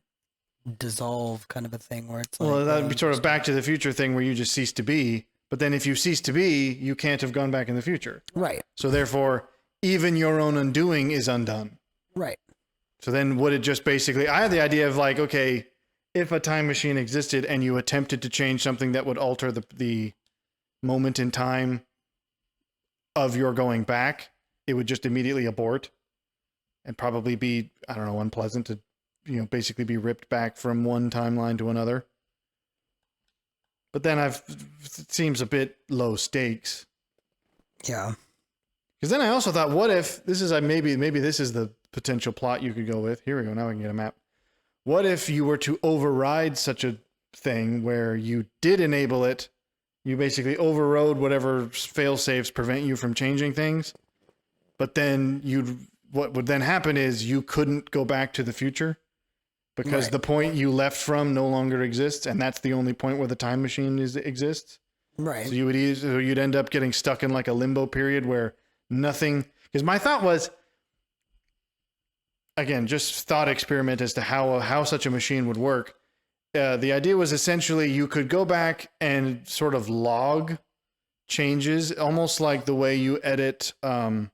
dissolve kind of a thing, where it's like, well, that would be sort of Back to the Future thing where you just cease to be. But then if you cease to be, you can't have gone back in the future. Right. So therefore, even your own undoing is undone. Right. So then would it just basically, I had the idea of like, okay, if a time machine existed and you attempted to change something that would alter the moment in time of your going back, it would just immediately abort and probably be, I don't know, unpleasant to, basically be ripped back from one timeline to another. But then it seems a bit low stakes. Yeah. Because then I also thought, what if this is maybe this is the potential plot you could go with. Here we go. Now I can get a map. What if you were to override such a thing where you did enable it? You basically overrode whatever fail-safes prevent you from changing things. But then what would then happen is you couldn't go back to the future because the point you left from no longer exists, and that's the only point where the time machine exists. Right. So you'd end up getting stuck in like a limbo period where nothing. Because my thought was, again, just thought experiment as to how such a machine would work. the idea was essentially you could go back and sort of log changes, almost like the way you edit. You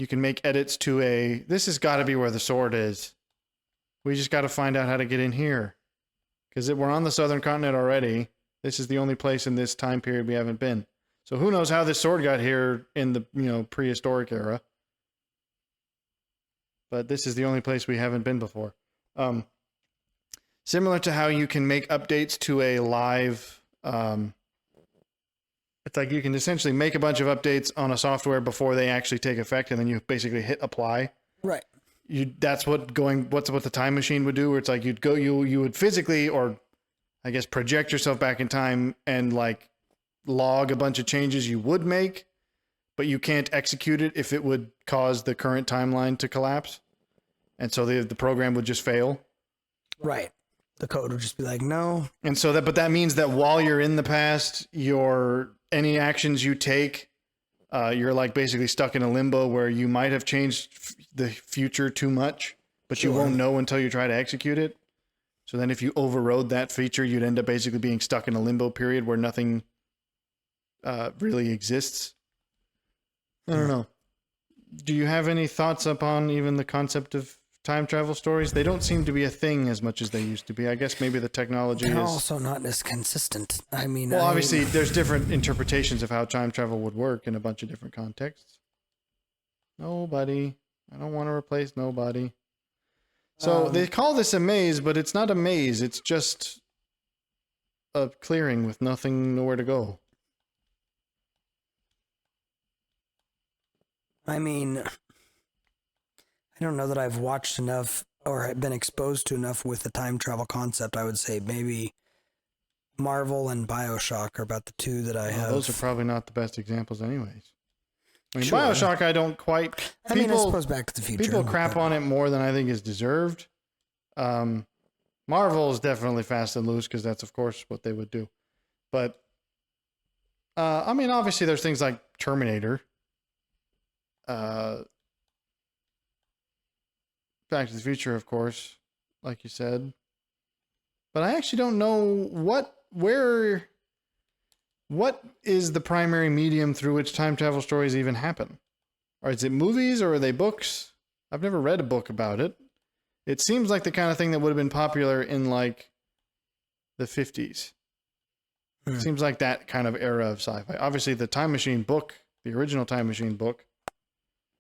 can make edits to a. This has got to be where the sword is. We just got to find out how to get in here, because we're on the southern continent already. This is the only place in this time period we haven't been. So who knows how this sword got here in the prehistoric era. But this is the only place we haven't been before. Similar to how you can make updates to a live... it's like you can essentially make a bunch of updates on a software before they actually take effect, and then you basically hit apply. Right. That's what the time machine would do, where it's like you would physically, or I guess project yourself back in time and like log a bunch of changes you would make, but you can't execute it if it would cause the current timeline to collapse. And so the program would just fail. Right. The code would just be like, no. And so that means that while you're in the past, any actions you take, you're like basically stuck in a limbo where you might have changed the future too much, but you won't know until you try to execute it. So then if you overrode that feature, you'd end up basically being stuck in a limbo period where nothing really exists. I don't know. Do you have any thoughts upon even the concept of time travel stories? They don't seem to be a thing as much as they used to be. I guess maybe the technology They're is also not as consistent. I mean, well, obviously there's different interpretations of how time travel would work in a bunch of different contexts. Nobody. I don't want to replace nobody. So they call this a maze, but it's not a maze. It's just a clearing with nowhere to go. I mean, I don't know that I've watched enough or been exposed to enough with the time travel concept. I would say maybe Marvel and BioShock are about the two that I have. Those are probably not the best examples anyways. I mean, Sure. BioShock, I don't quite... I suppose Back to the Future. People crap on it more than I think is deserved. Marvel is definitely fast and loose because that's, of course, what they would do. But, I mean, obviously there's things like Terminator. Back to the Future, of course, like you said. But I actually don't know what is the primary medium through which time travel stories even happen? Or is it movies or are they books? I've never read a book about it. It seems like the kind of thing that would have been popular in like the 50s. It seems like that kind of era of sci-fi. Obviously, the Time Machine book, the original Time Machine book,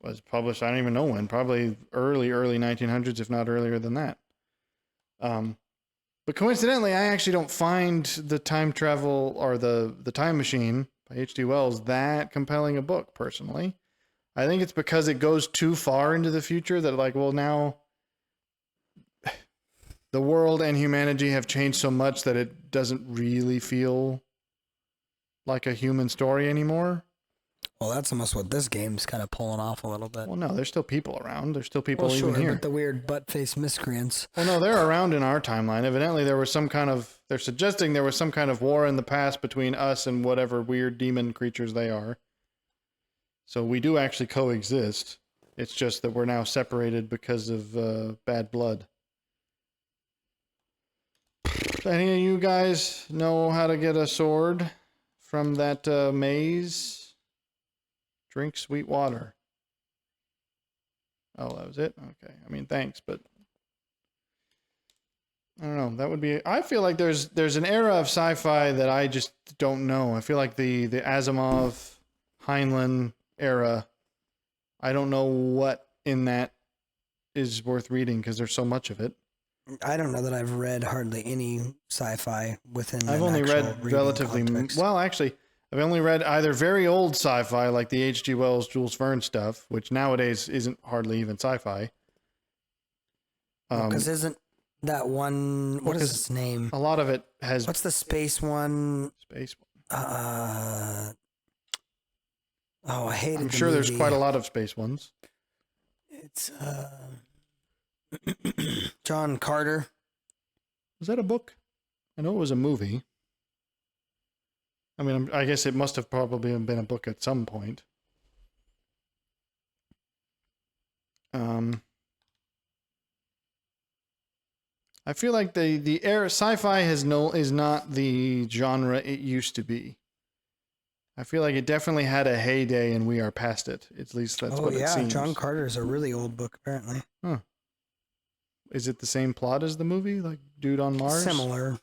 was published, I don't even know when, probably early 1900s, if not earlier than that. But coincidentally, I actually don't find the time travel or the Time Machine by H.G. Wells that compelling a book, personally. I think it's because it goes too far into the future that like, well, now the world and humanity have changed so much that it doesn't really feel like a human story anymore. Well, that's almost what this game's kind of pulling off a little bit. Well, no, there's still people around. There's still people even sure, here. but the weird butt-faced miscreants. Well, no, they're around in our timeline. Evidently, they're suggesting there was some kind of war in the past between us and whatever weird demon creatures they are. So we do actually coexist. It's just that we're now separated because of bad blood. Any of you guys know how to get a sword from that maze? Drink sweet water. Oh, that was it? Okay. I mean, thanks, but I don't know. That would be... I feel like there's an era of sci-fi that I just don't know. I feel like the Asimov, Heinlein era, I don't know what in that is worth reading because there's so much of it. I don't know that I've read hardly any sci-fi within. I've only read relatively... context. Well, actually... I've only read either very old sci-fi, like the H.G. Wells, Jules Verne stuff, which nowadays isn't hardly even sci-fi. Because isn't that one... What is its name? A lot of it has... What's the space one? Space one. I hated I'm the sure there's movie. quite a lot of space ones. It's John Carter. Was that a book? I know it was a movie. I mean, I guess it must have probably been a book at some point. I feel like the era sci-fi is not the genre it used to be. I feel like it definitely had a heyday, and we are past it. At least that's what it seems. John Carter's a really old book, apparently. Huh. Is it the same plot as the movie, like Dude on Mars? Similar.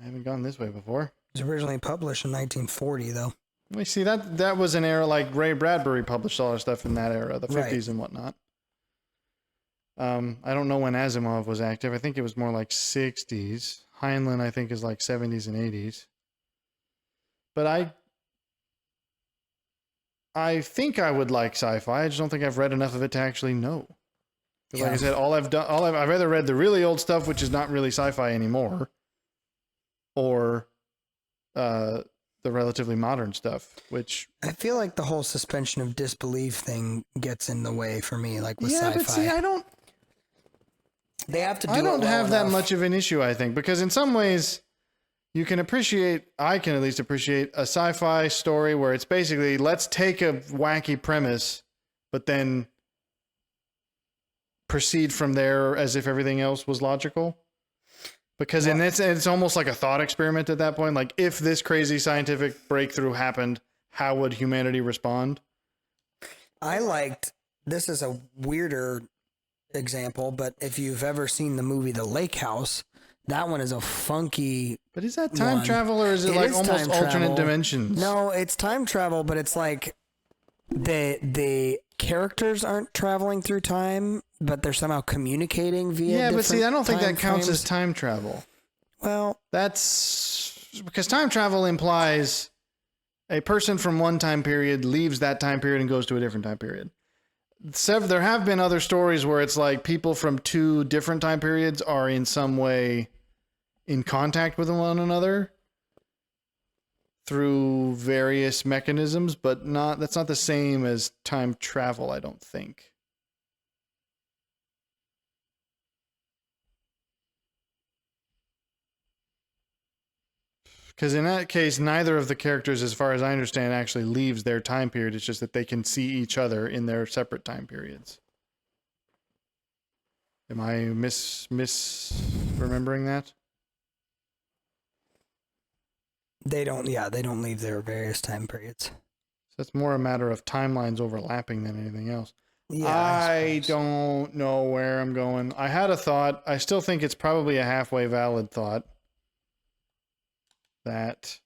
I haven't gone this way before. It was originally published in 1940, though. We see that was an era like Ray Bradbury published all our stuff in that era, the 50s Right. and whatnot. I don't know when Asimov was active. I think it was more like 60s. Heinlein, I think, is like 70s and 80s. But I think I would like sci-fi. I just don't think I've read enough of it to actually know. Because like I said, I've either read the really old stuff, which is not really sci-fi anymore, or the relatively modern stuff, which I feel like the whole suspension of disbelief thing gets in the way for me, like with sci-fi. but see, They have to do I don't it well have that enough. much of an issue, I think, because in some ways I can at least appreciate a sci-fi story where it's basically, let's take a wacky premise, but then proceed from there as if everything else was logical. Because it's almost like a thought experiment at that point. Like, if this crazy scientific breakthrough happened, how would humanity respond? This is a weirder example, but if you've ever seen the movie The Lake House, that one is a funky. But is that time one. travel, or is it like is almost time alternate travel. dimensions? No, it's time travel, but it's like the characters aren't traveling through time, but they're somehow communicating via. Yeah, but see, I don't think time that counts frames. as time travel. Well, That's because time travel implies a person from one time period leaves that time period and goes to a different time period. There have been other stories where it's like people from two different time periods are in some way in contact with one another through various mechanisms, but that's not the same as time travel, I don't think. Because in that case, neither of the characters, as far as I understand, actually leaves their time period. It's just that they can see each other in their separate time periods. Am I misremembering that? they don't. Yeah, they don't leave their various time periods. So that's more a matter of timelines overlapping than anything else. Yeah, I suppose. don't know where I'm going. I had a thought. I still think it's probably a halfway valid thought. That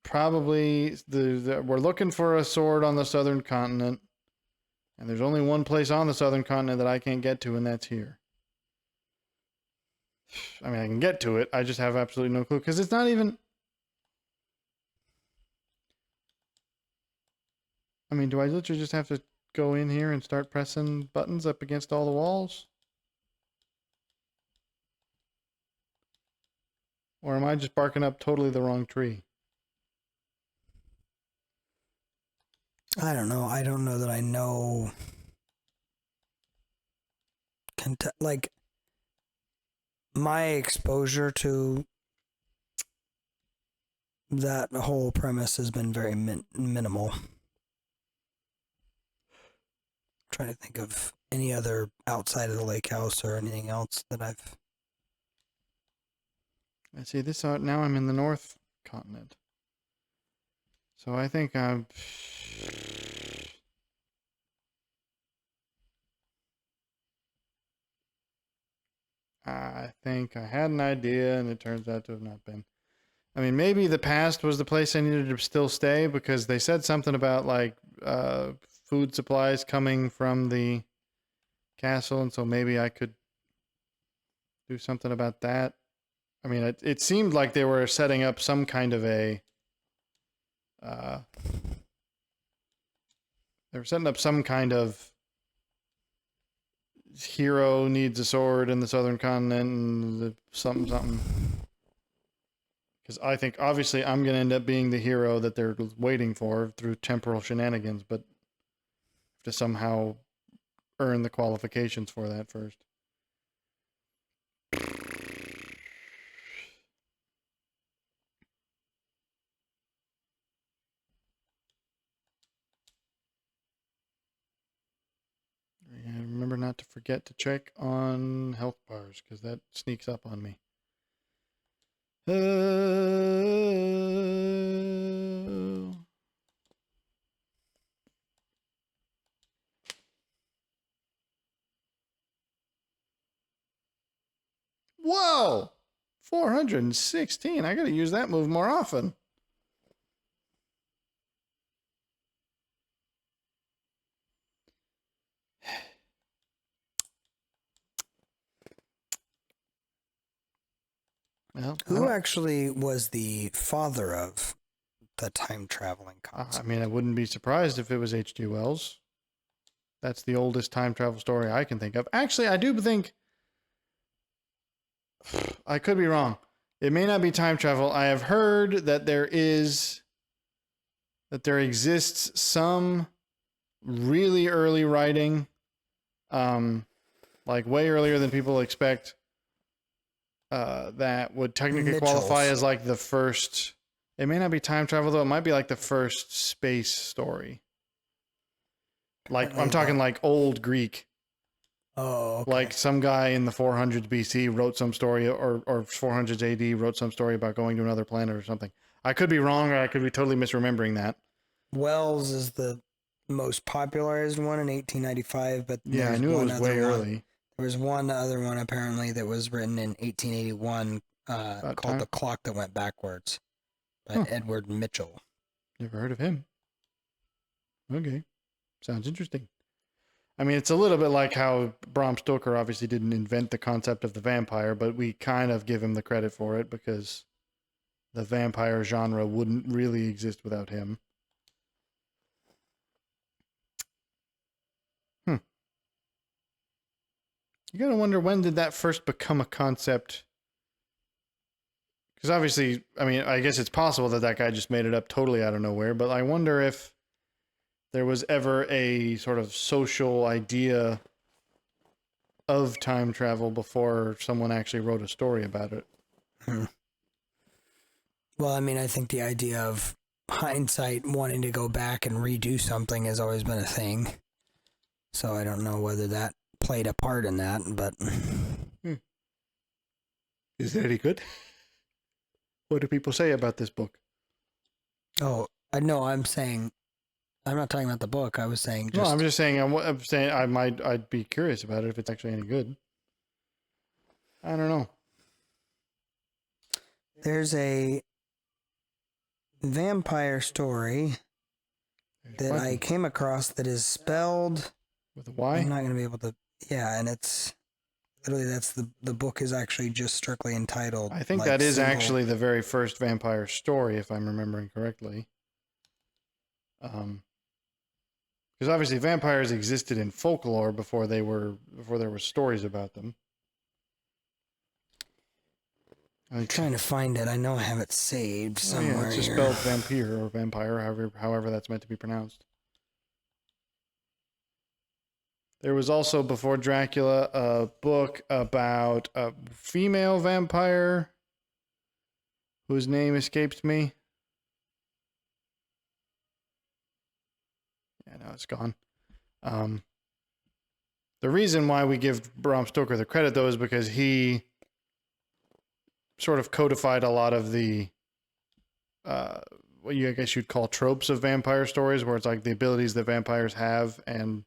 probably we're looking for a sword on the southern continent, and there's only one place on the southern continent that I can't get to, and that's here. I mean, I can get to it. I just have absolutely no clue, because it's not even... I mean, do I literally just have to go in here and start pressing buttons up against all the walls? Or am I just barking up totally the wrong tree? I don't know. I don't know that I know. Like, my exposure to that whole premise has been very minimal. Trying to think of any other outside of the lake house or anything else that I've. I see this out now. I'm in the North Continent. So I think I think I had an idea, and it turns out to have not been. I mean, maybe the past was the place I needed to still stay, because they said something about like food supplies coming from the castle, and so maybe I could do something about that. I mean, it seemed like they were setting up some kind of a they were setting up some kind of hero needs a sword in the southern continent and something. Because I think obviously I'm going to end up being the hero that they're waiting for through temporal shenanigans, but have to somehow earn the qualifications for that first. Yeah, remember not not to forget to check on health bars, because that sneaks up on me. Whoa! 416. I gotta use that move more often. Well, Who actually was the father of the time traveling I concept? mean, I wouldn't be surprised if it was H.G. Wells. That's the oldest time travel story I can think of. Actually, I do think I could be wrong. It may not be time travel. I have heard that there exists some really early writing, like way earlier than people expect, that would technically qualify Mitchell's. as like the first. It may not be time travel though. It might be like the first space story. Like I'm talking like old Greek. Oh, okay. Like some guy in the 400s BC wrote some story, or 400s AD wrote some story about going to another planet or something. I could be wrong, or I could be totally misremembering that. Wells is the most popularized one in 1895, but Yeah, I there's knew it one was other way one. early. There was one other one apparently that was written in 1881 About called time. The Clock That Went Backwards by Huh. Edward Mitchell. Never heard of him. Okay, sounds interesting. I mean, it's a little bit like how Bram Stoker obviously didn't invent the concept of the vampire, but we kind of give him the credit for it because the vampire genre wouldn't really exist without him. You gotta wonder, when did that first become a concept? Because obviously, I mean, I guess it's possible that that guy just made it up totally out of nowhere, but I wonder if there was ever a sort of social idea of time travel before someone actually wrote a story about it. Well, I mean, I think the idea of hindsight wanting to go back and redo something has always been a thing. So I don't know whether that played a part in that, but Is that any good? What do people say about this book? oh, I know. I'm saying, I'm not talking about the book. I was saying No, just. I'm just saying. I'm saying I'd be curious about it if it's actually any good. I don't know. There's a vampire story that I came across that is spelled. With a Y. I'm not gonna be able to. Yeah, and it's literally that's the book is actually just strictly entitled. I think like, that is single- actually the very first vampire story, if I'm remembering correctly. Because obviously vampires existed in folklore before there were stories about them. I'm trying to find it. I know I have it saved somewhere. Yeah, it's just here. spelled vampire or vampire, however that's meant to be pronounced. There was also, before Dracula, a book about a female vampire whose name escapes me. Yeah, no, it's gone. The reason why we give Bram Stoker the credit, though, is because he sort of codified a lot of the what I guess you'd call tropes of vampire stories, where it's like the abilities that vampires have and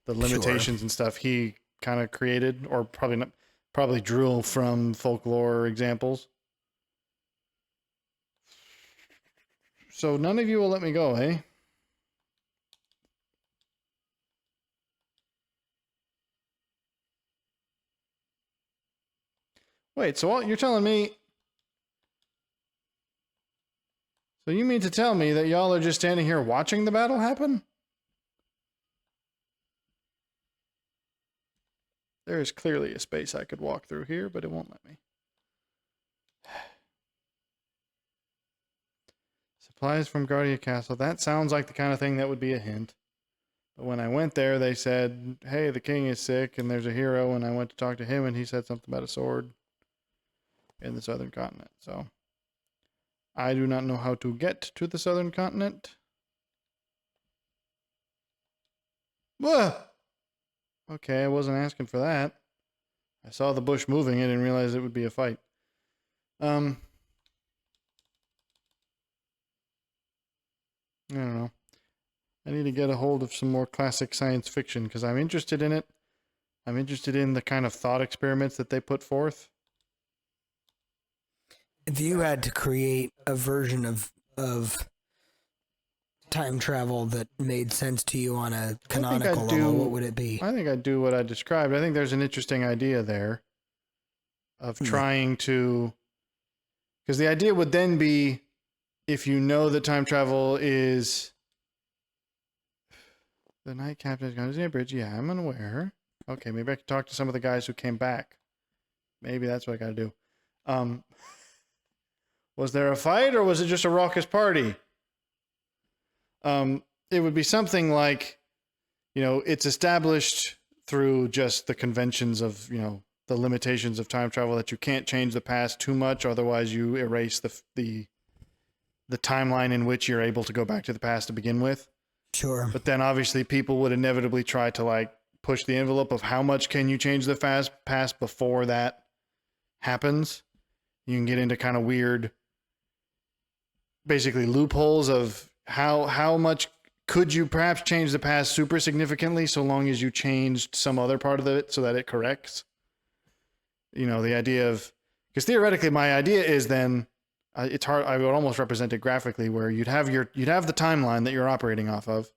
the limitations and stuff he kind of created, or probably drew from folklore examples. So none of you will let me go, eh? Wait, so you're telling me... So you mean to tell me that y'all are just standing here watching the battle happen? There is clearly a space I could walk through here, but it won't let me. Supplies from Guardia Castle. That sounds like the kind of thing that would be a hint. But when I went there, they said, hey, the king is sick and there's a hero, and I went to talk to him and he said something about a sword in the southern continent. So I do not know how to get to the southern continent. Whoa! Okay, I wasn't asking for that. I saw the bush moving. I didn't realize it would be a fight. I don't know. I need to get a hold of some more classic science fiction because I'm interested in it. I'm interested in the kind of thought experiments that they put forth. If you had to create a version of time travel that made sense to you on a canonical level, what would it be? I think I'd do what I described. I think there's an interesting idea there of trying to... Because the idea would then be, if you know that time travel is... The night captain's gone to the bridge. Yeah, I'm unaware. Okay, maybe I could talk to some of the guys who came back. Maybe that's what I gotta do. Was there a fight or was it just a raucous party? It would be something like, it's established through just the conventions of, the limitations of time travel that you can't change the past too much, otherwise you erase the timeline in which you're able to go back to the past to begin with. Sure. But then obviously people would inevitably try to push the envelope of how much can you change the past before that happens. You can get into kind of weird, basically loopholes of how much could you perhaps change the past super significantly so long as you changed some other part of it so that it corrects. The idea of, because theoretically my idea is then it's hard. I would almost represent it graphically where you'd have the timeline that you're operating off of.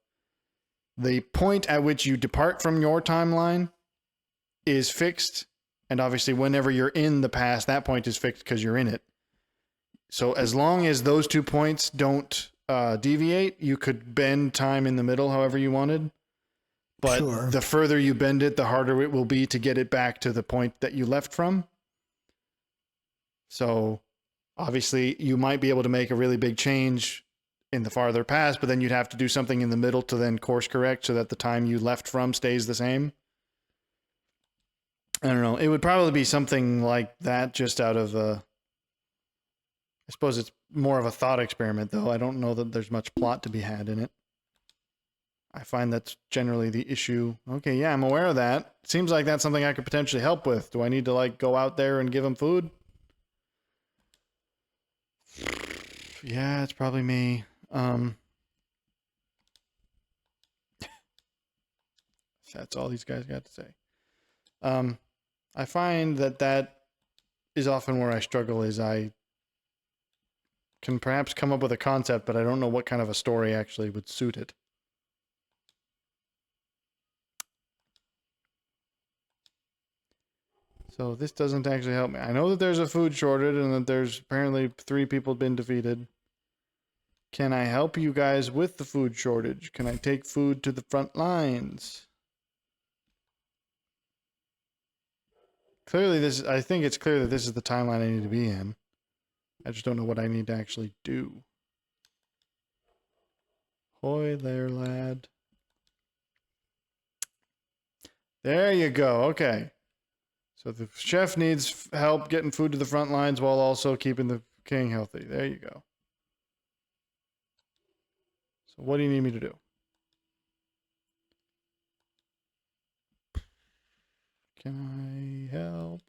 The point at which you depart from your timeline is fixed. And obviously whenever you're in the past, that point is fixed because you're in it. So as long as those 2 points don't deviate, you could bend time in the middle however you wanted. But Sure. The further you bend it, the harder it will be to get it back to the point that you left from. So obviously you might be able to make a really big change in the farther past, but then you'd have to do something in the middle to then course correct so that the time you left from stays the same. I don't know. It would probably be something like that, just out of I suppose it's more of a thought experiment, though. I don't know that there's much plot to be had in it. I find that's generally the issue. Okay, yeah, I'm aware of that. Seems like that's something I could potentially help with. Do I need to go out there and give him food? Yeah, it's probably me. That's all these guys got to say. I find that is often where I struggle, is I can perhaps come up with a concept, but I don't know what kind of a story actually would suit it. So this doesn't actually help me. I know that there's a food shortage and that there's apparently 3 people been defeated. Can I help you guys with the food shortage? Can I take food to the front lines? Clearly I think it's clear that this is the timeline I need to be in. I just don't know what I need to actually do. Hoy there, lad. There you go. Okay. So the chef needs help getting food to the front lines while also keeping the king healthy. There you go. So what do you need me to do? Can I help?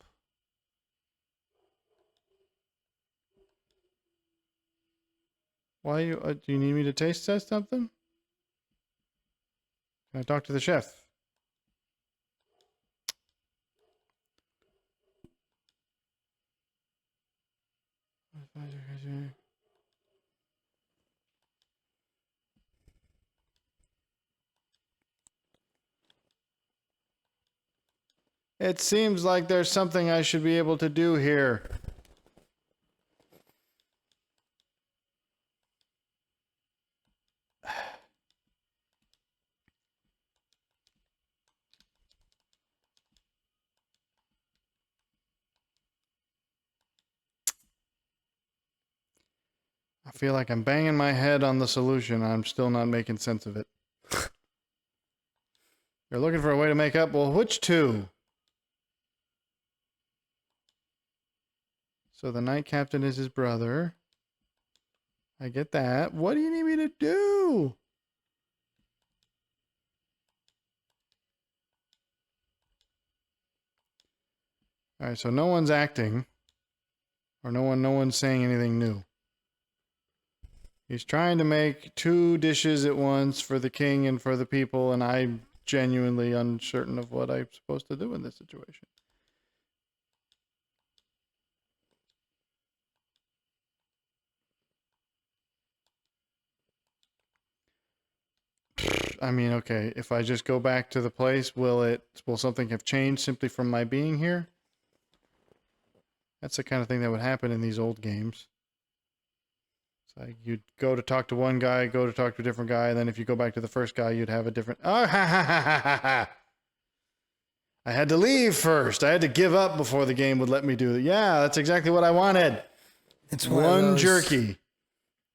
Why do you need me to taste test something? Can I talk to the chef? It seems like there's something I should be able to do here. I feel like I'm banging my head on the solution. I'm still not making sense of it. You're looking for a way to make up? Well, which 2? So the night captain is his brother. I get that. What do you need me to do? All right, so no one's acting, or no one's saying anything new. He's trying to make 2 dishes at once for the king and for the people, and I'm genuinely uncertain of what I'm supposed to do in this situation. I mean, okay, if I just go back to the place, will something have changed simply from my being here? That's the kind of thing that would happen in these old games. It's like you'd go to talk to one guy, go to talk to a different guy, and then if you go back to the first guy, you'd have a different. Oh, ha ha ha ha ha ha! I had to leave first. I had to give up before the game would let me do it. Yeah, that's exactly what I wanted. It's one jerky.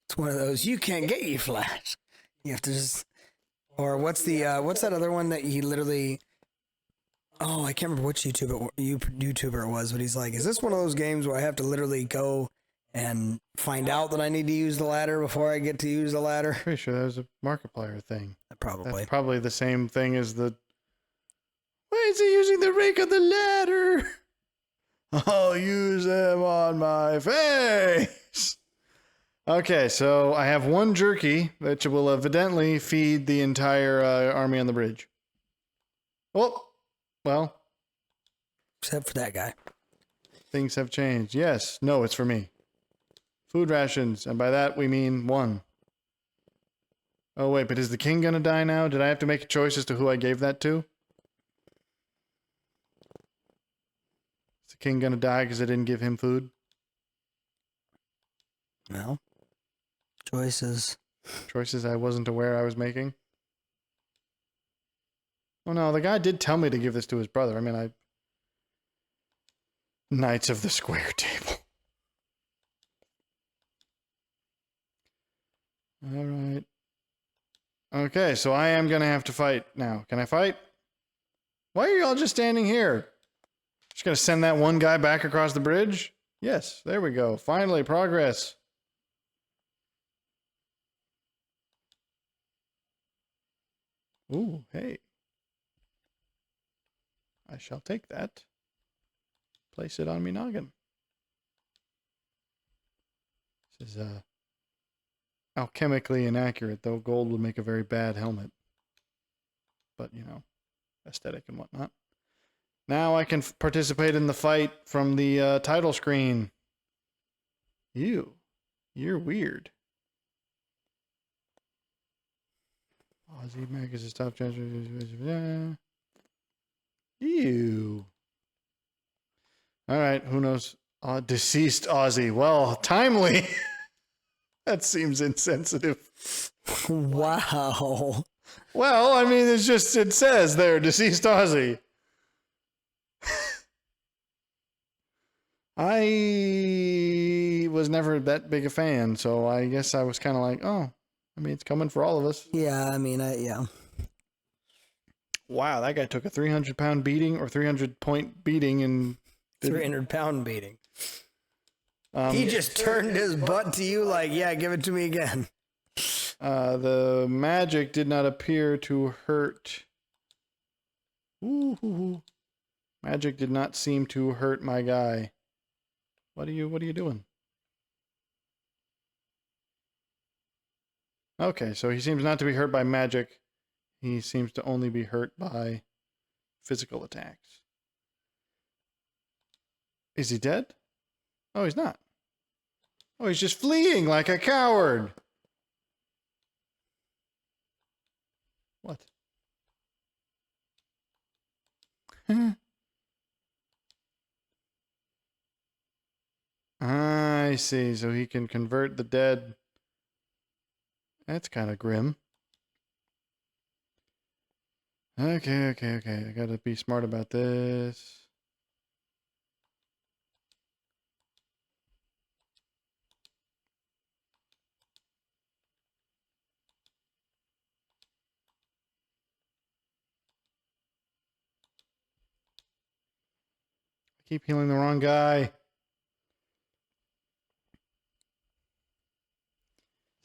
It's one of those. You can't get your flash. You have to just. Or what's that other one that he literally? Oh, I can't remember which YouTuber it was, but he's like, "Is this one of those games where I have to literally go and find out that I need to use the ladder before I get to use the ladder?" Pretty sure that was a Markiplier thing. Probably. That's probably the same thing as the. Why is he using the rake of the ladder? I'll use them on my face. Okay, so I have 1 jerky that will evidently feed the entire army on the bridge. Oh, well. Except for that guy. Things have changed. Yes. No, it's for me. Food rations, and by that we mean 1. Oh, wait, but is the king gonna die now? Did I have to make a choice as to who I gave that to? Is the king gonna die because I didn't give him food? No. Choices I wasn't aware I was making? Oh no, the guy did tell me to give this to his brother. I mean, Knights of the Square Table. Alright. Okay, so I am gonna have to fight now. Can I fight? Why are y'all just standing here? Just gonna send that one guy back across the bridge? Yes, there we go. Finally, progress. Ooh, hey. I shall take that. Place it on me noggin. This is alchemically inaccurate, though gold would make a very bad helmet. But, you know, aesthetic and whatnot. Now I can participate in the fight from the title screen. You're weird. Aussie Mac is his top transfer. Ew. Alright, who knows? Deceased Aussie. Well, timely. That seems insensitive. Wow. Well, I mean, it says there, deceased Aussie. I was never that big a fan, so I guess I was kind of like, oh, I mean, it's coming for all of us. Yeah, I mean, yeah. Wow, that guy took a 300-pound beating or 300-point beating and 300-pound beating. He just turned his butt to you like, yeah, give it to me again. The magic did not appear to hurt. Ooh. Magic did not seem to hurt my guy. What are you doing? Okay, so he seems not to be hurt by magic. He seems to only be hurt by physical attacks. Is he dead? Oh, he's not. Oh, he's just fleeing like a coward. What? I see. So he can convert the dead. That's kind of grim. Okay. I gotta be smart about this. I keep healing the wrong guy.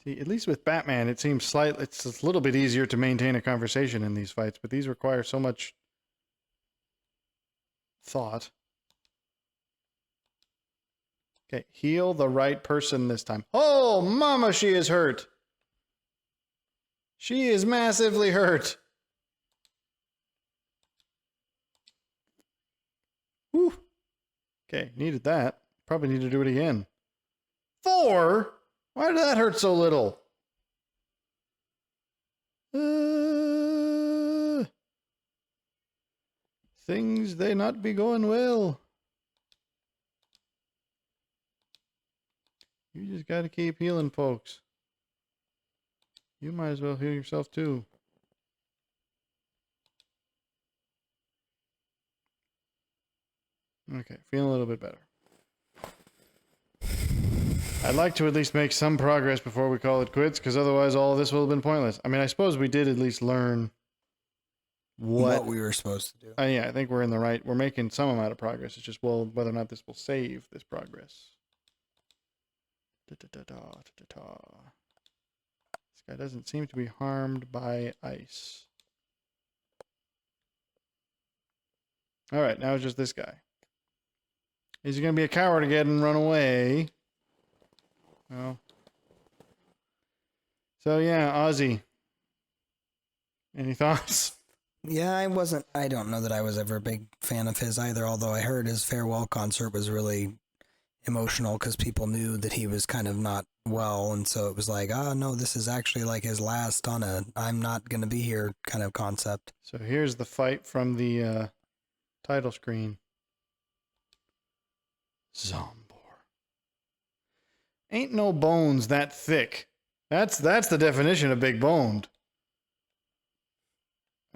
See, at least with Batman, it seems it's a little bit easier to maintain a conversation in these fights, but these require so much thought. Okay, heal the right person this time. Oh, mama, she is hurt. She is massively hurt. Whew. Okay, needed that. Probably need to do it again. 4? Why did that hurt so little? Things they not be going well. You just gotta keep healing, folks. You might as well heal yourself too. Okay, feeling a little bit better. I'd like to at least make some progress before we call it quits, because otherwise all of this will have been pointless. I mean, I suppose we did at least learn what we were supposed to do. Yeah, I think we're in the right. We're making some amount of progress. It's just, well, whether or not this will save this progress. This guy doesn't seem to be harmed by ice. All right, now it's just this guy. Is he going to be a coward again and run away? Well. So, yeah, Ozzy. Any thoughts? Yeah, I don't know that I was ever a big fan of his either, although I heard his farewell concert was really emotional because people knew that he was kind of not well, and so it was like, oh no, this is actually like his last on a I'm not going to be here kind of concept. So here's the fight from the title screen. Zombor. Ain't no bones that thick. That's the definition of big boned.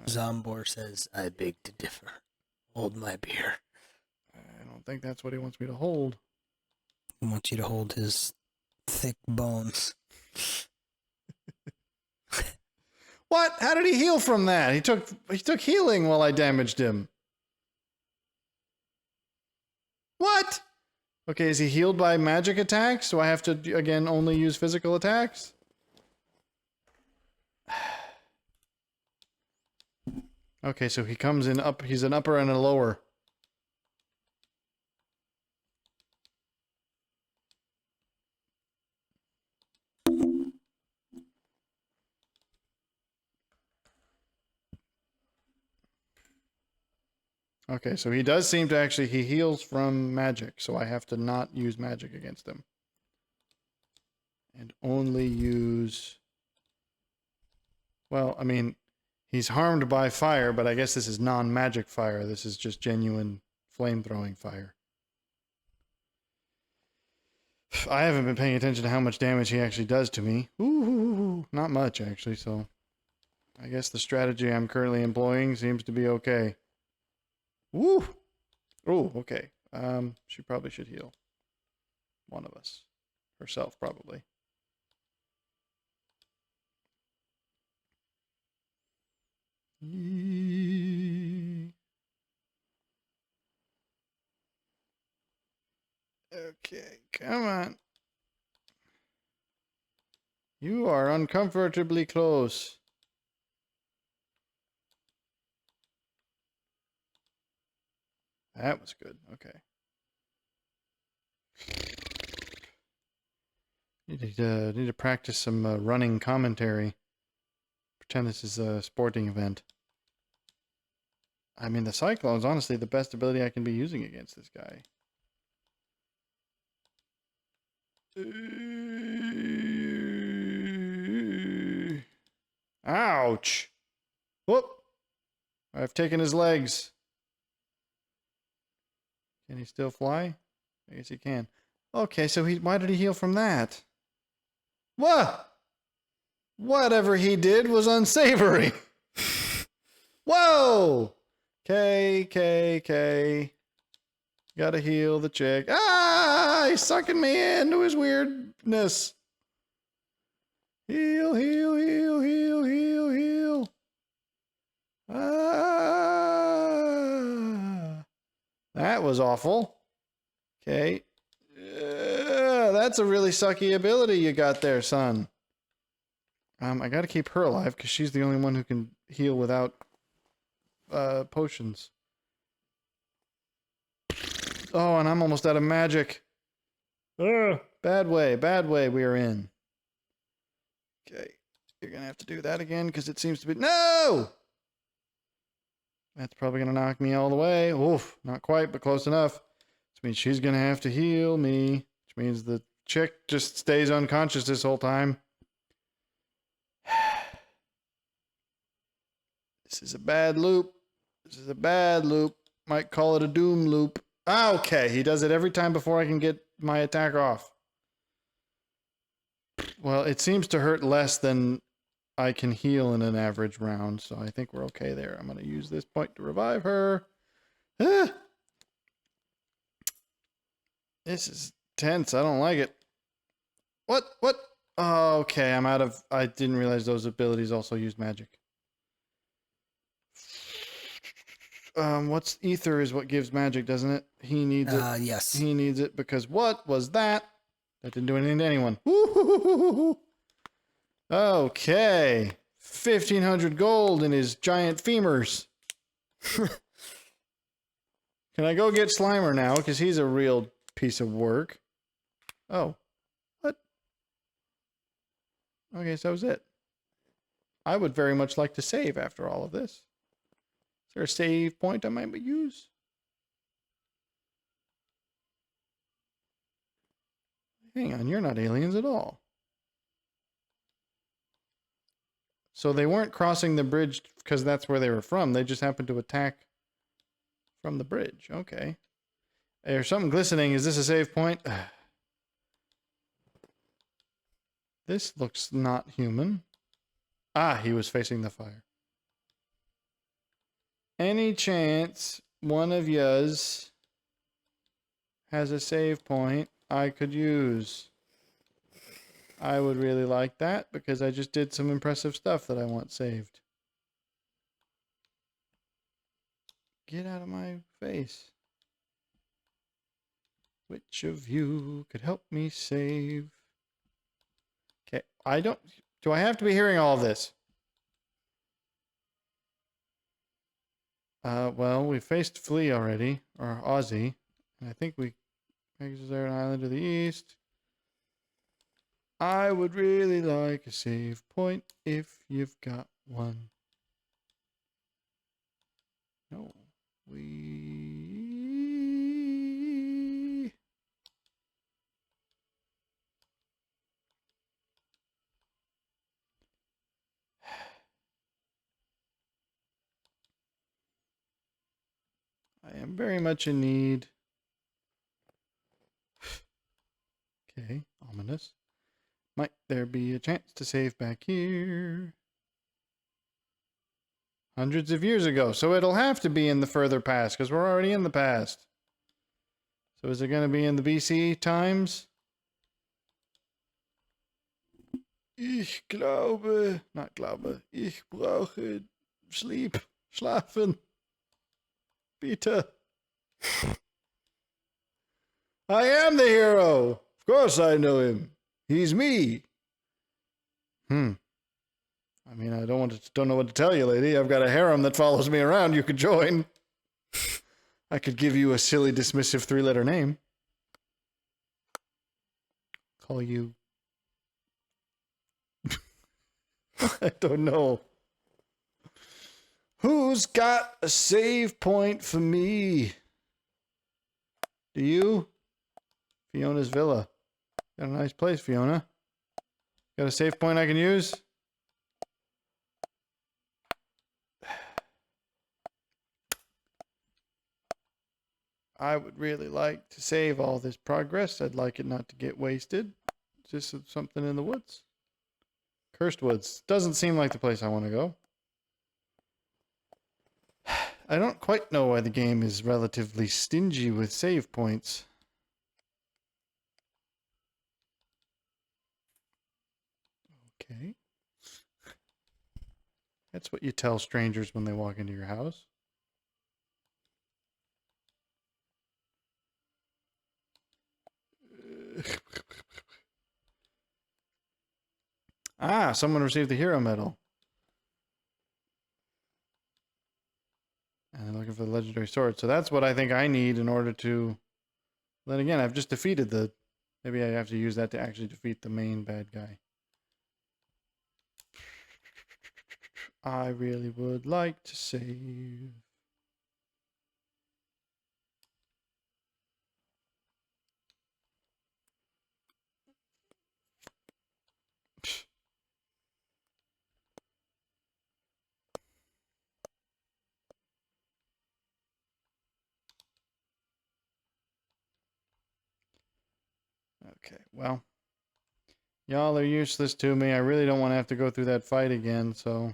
Zombor says, I beg to differ. Hold my beer. I don't think that's what he wants me to hold. He wants you to hold his thick bones. What? How did he heal from that? He took healing while I damaged him. What? Okay, is he healed by magic attacks? Do I have to, again, only use physical attacks? Okay, so he comes in up. He's an upper and a lower. Okay, so he does seem to actually, he heals from magic, so I have to not use magic against him. And only use... Well, I mean, he's harmed by fire, but I guess this is non-magic fire. This is just genuine flame-throwing fire. I haven't been paying attention to how much damage he actually does to me. Ooh, not much, actually, so... I guess the strategy I'm currently employing seems to be okay. Woo! Oh, okay. She probably should heal. One of us. Herself, probably. Okay, come on. You are uncomfortably close. That was good. Okay. Need to practice some running commentary. Pretend this is a sporting event. I mean, the Cyclone's honestly the best ability I can be using against this guy. Ouch! Whoop! I've taken his legs. Can he still fly? I guess he can. Okay, so why did he heal from that? What? Whatever he did was unsavory. Whoa! K. Gotta heal the chick. Ah! He's sucking me into his weirdness. Heal. Ah! That was awful. Okay. That's a really sucky ability you got there, son. I gotta keep her alive because she's the only one who can heal without potions. Oh, and I'm almost out of magic. Bad way we are in. Okay, you're gonna have to do that again because it seems to be no. That's probably gonna knock me all the way. Oof, not quite, but close enough. Which means she's gonna have to heal me. Which means the chick just stays unconscious this whole time. This is a bad loop. This is a bad loop. Might call it a doom loop. Ah, okay, he does it every time before I can get my attack off. Well, it seems to hurt less than I can heal in an average round, so I think we're okay there. I'm going to use this point to revive her. Ah! This is tense. I don't like it. What? Oh, okay, I'm out of... I didn't realize those abilities also used magic. What's ether is what gives magic, doesn't it? He needs it. Yes. He needs it because what was that? That didn't do anything to anyone. Woo-hoo-hoo-hoo-hoo. Okay. 1,500 gold in his giant femurs. Can I go get Slimer now? Because he's a real piece of work. Oh. What? Okay, so that was it. I would very much like to save after all of this. Is there a save point I might use? Hang on, you're not aliens at all. So they weren't crossing the bridge because that's where they were from. They just happened to attack from the bridge. Okay. There's something glistening. Is this a save point? This looks not human. Ah, he was facing the fire. Any chance one of yous has a save point I could use? I would really like that because I just did some impressive stuff that I want saved. Get out of my face. Which of you could help me save? Okay, I don't... Do I have to be hearing all of this? Well, we faced Flea already, or Aussie. And I think we... Is there an island to the east? I would really like a save point if you've got one. No. I am very much in need. Okay, ominous. Might there be a chance to save back here? Hundreds of years ago, so it'll have to be in the further past, because we're already in the past. So is it going to be in the BC times? Ich glaube, not glaube, ich brauche sleep, schlafen, bitte. I am the hero. Of course I know him. He's me. I mean, I don't know what to tell you, lady. I've got a harem that follows me around. You could join. I could give you a silly, dismissive three-letter name. Call you... I don't know. Who's got a save point for me? Do you? Fiona's Villa. Got a nice place, Fiona. Got a save point I can use? I would really like to save all this progress. I'd like it not to get wasted. Just something in the woods. Cursed Woods. Doesn't seem like the place I want to go. I don't quite know why the game is relatively stingy with save points. Okay. That's what you tell strangers when they walk into your house. Ah, someone received the hero medal. And they're looking for the legendary sword. So that's what I think I need in order to... Then again, I've just defeated the Maybe I have to use that to actually defeat the main bad guy. I really would like to save. Okay, well, y'all are useless to me. I really don't want to have to go through that fight again, so...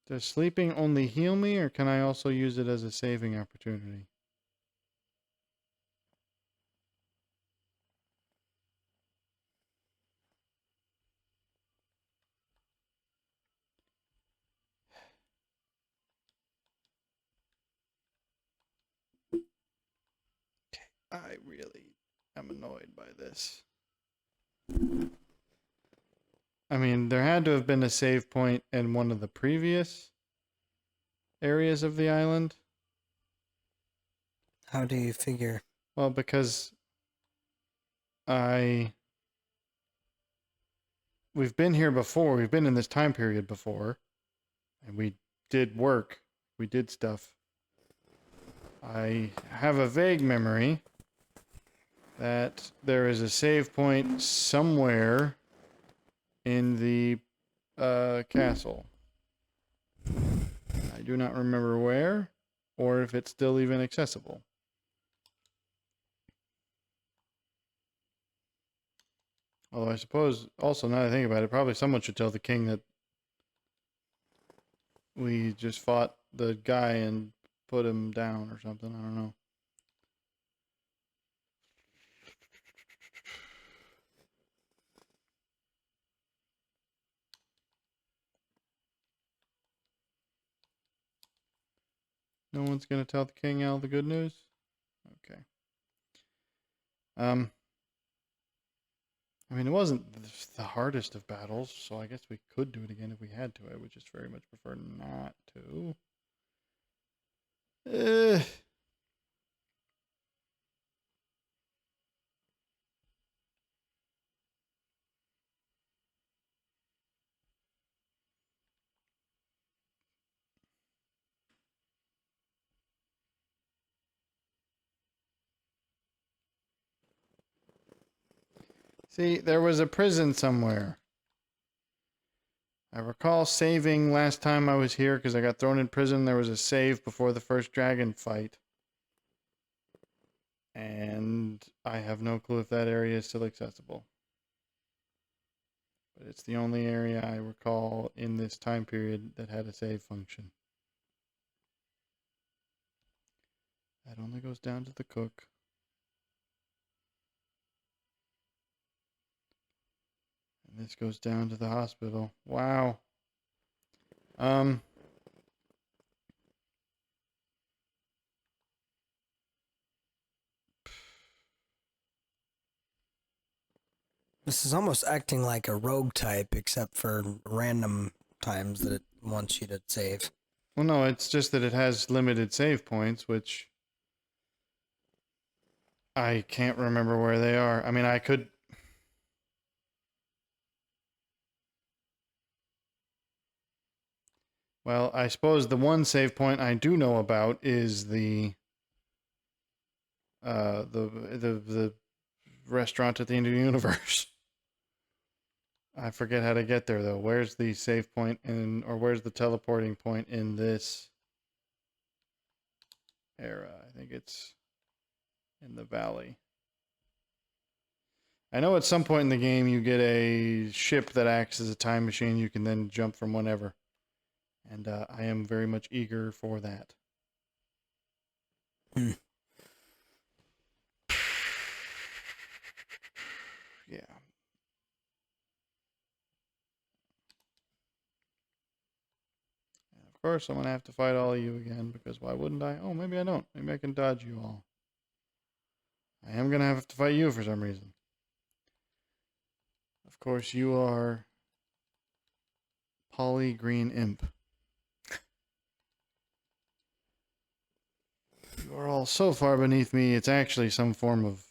Does sleeping only heal me, or can I also use it as a saving opportunity? I really am annoyed by this. I mean, there had to have been a save point in one of the previous areas of the island. How do you figure? Well, because we've been here before. We've been in this time period before, and we did work. We did stuff. I have a vague memory that there is a save point somewhere in the castle. I do not remember where, or if it's still even accessible. Although I suppose, also now that I think about it, probably someone should tell the king that we just fought the guy and put him down or something. I don't know. No one's gonna tell the king all the good news? Okay. I mean, it wasn't the hardest of battles, so I guess we could do it again if we had to. I would just very much prefer not to. Eh. See, there was a prison somewhere. I recall saving last time I was here because I got thrown in prison. There was a save before the first dragon fight. And I have no clue if that area is still accessible. But it's the only area I recall in this time period that had a save function. That only goes down to the cook. And this goes down to the hospital. Wow. This is almost acting like a rogue type, except for random times that it wants you to save. Well, no, it's just that it has limited save points, which I can't remember where they are. I mean, I could... Well, I suppose the one save point I do know about is the restaurant at the end of the universe. I forget how to get there though. Where's the save point in, or where's the teleporting point in this era? I think it's in the valley. I know at some point in the game you get a ship that acts as a time machine. You can then jump from whenever. And I am very much eager for that. Yeah. And of course, I'm going to have to fight all of you again, because why wouldn't I? Oh, maybe I don't. Maybe I can dodge you all. I am going to have to fight you for some reason. Of course, you are Poly Green Imp. are all so far beneath me, it's actually some form of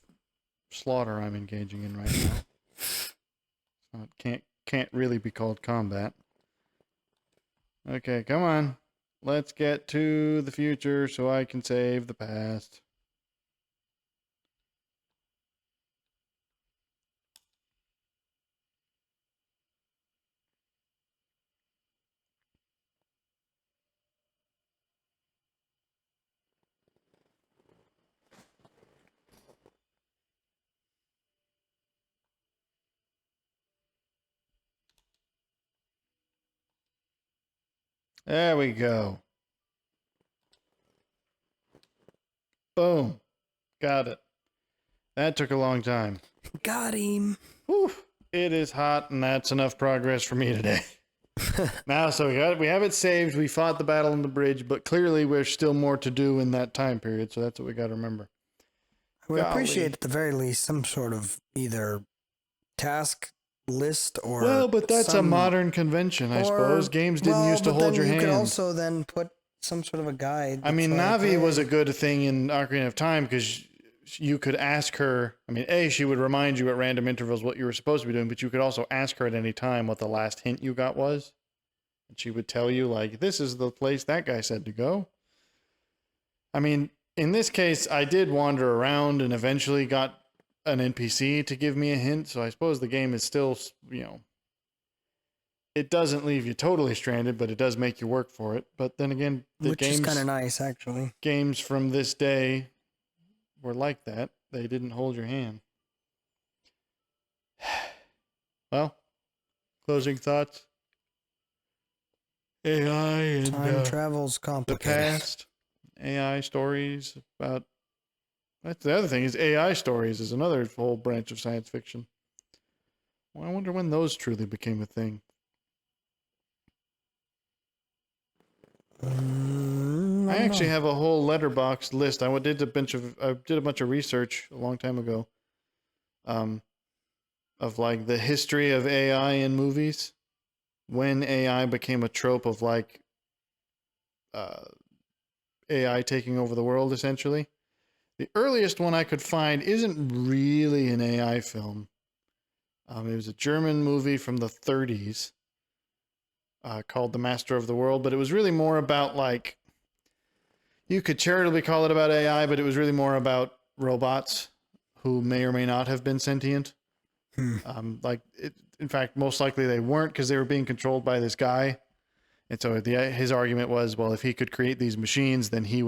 slaughter I'm engaging in right now. So it can't really be called combat. Okay, come on. Let's get to the future so I can save the past. There we go. Boom. Got it. That took a long time. Got him. Whew. It is hot, and that's enough progress for me today. Now, so we have it saved. We fought the battle on the bridge, but clearly there's still more to do in that time period, so that's what we got to remember. I would appreciate at the very least some sort of either task list or. Well, but that's a modern convention, I suppose. Games didn't used to hold your hand. You could also then put some sort of a guide. I mean, Navi was a good thing in Ocarina of Time because you could ask her. I mean, she would remind you at random intervals what you were supposed to be doing, but you could also ask her at any time what the last hint you got was. And she would tell you, like, this is the place that guy said to go. I mean, in this case, I did wander around and eventually got an NPC to give me a hint. So I suppose the game is still, it doesn't leave you totally stranded, but it does make you work for it. But then again, which is kind of nice, actually. Games from this day were like that. They didn't hold your hand. Well, closing thoughts. AI and time travel's complicated. The past. AI stories about. That's the other thing is AI stories is another whole branch of science fiction. Well, I wonder when those truly became a thing. I actually have a whole letterbox list. I did a bunch of research a long time ago, of like the history of AI in movies, when AI became a trope of like AI taking over the world, essentially. The earliest one I could find isn't really an AI film. It was a German movie from the 30s called The Master of the World, but it was really more about like, you could charitably call it about AI, but it was really more about robots who may or may not have been sentient. In fact, most likely they weren't because they were being controlled by this guy. And so his argument was, well, if he could create these machines, then he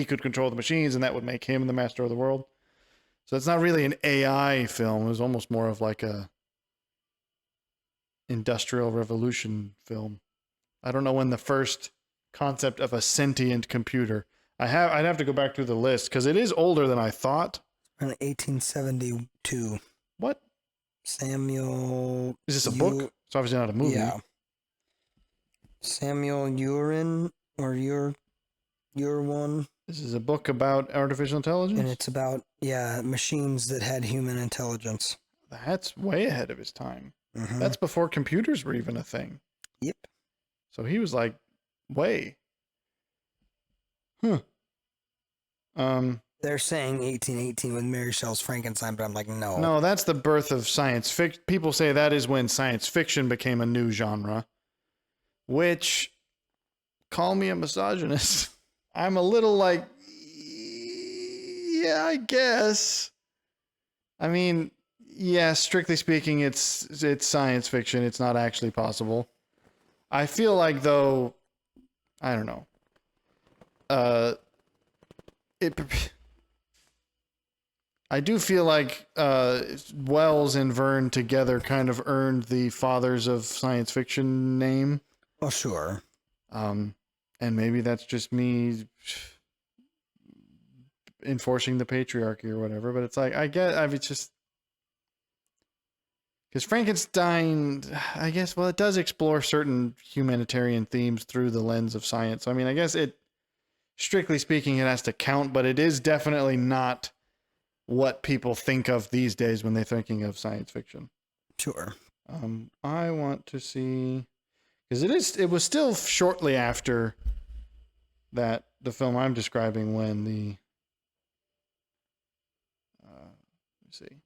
could control the machines, and that would make him the master of the world. So it's not really an AI film. It was almost more of like a industrial revolution film. I don't know when the first concept of a sentient computer. I'd have to go back through the list because it is older than I thought. Around 1872. What? Samuel. Is this a book? It's obviously not a movie. Yeah. Samuel Urine or your one. This is a book about artificial intelligence? And it's about, machines that had human intelligence. That's way ahead of his time. Mm-hmm. That's before computers were even a thing. Yep. So he was like, way. Huh. They're saying 1818 with Mary Shelley's Frankenstein, but I'm like, no. No, that's the birth of science fiction. People say that is when science fiction became a new genre, which, call me a misogynist. I'm a little like, yeah, I guess. I mean, yeah, strictly speaking, it's science fiction. It's not actually possible. I feel like, though, I don't know. I do feel like Wells and Verne together kind of earned the fathers of science fiction name. Oh, sure. And maybe that's just me enforcing the patriarchy or whatever, but it's like, it's just, because Frankenstein, I guess, well, it does explore certain humanitarian themes through the lens of science. So, I mean, I guess strictly speaking, it has to count, but it is definitely not what people think of these days when they're thinking of science fiction. Sure. I want to see, because it was still shortly after that the film I'm describing when the let's see.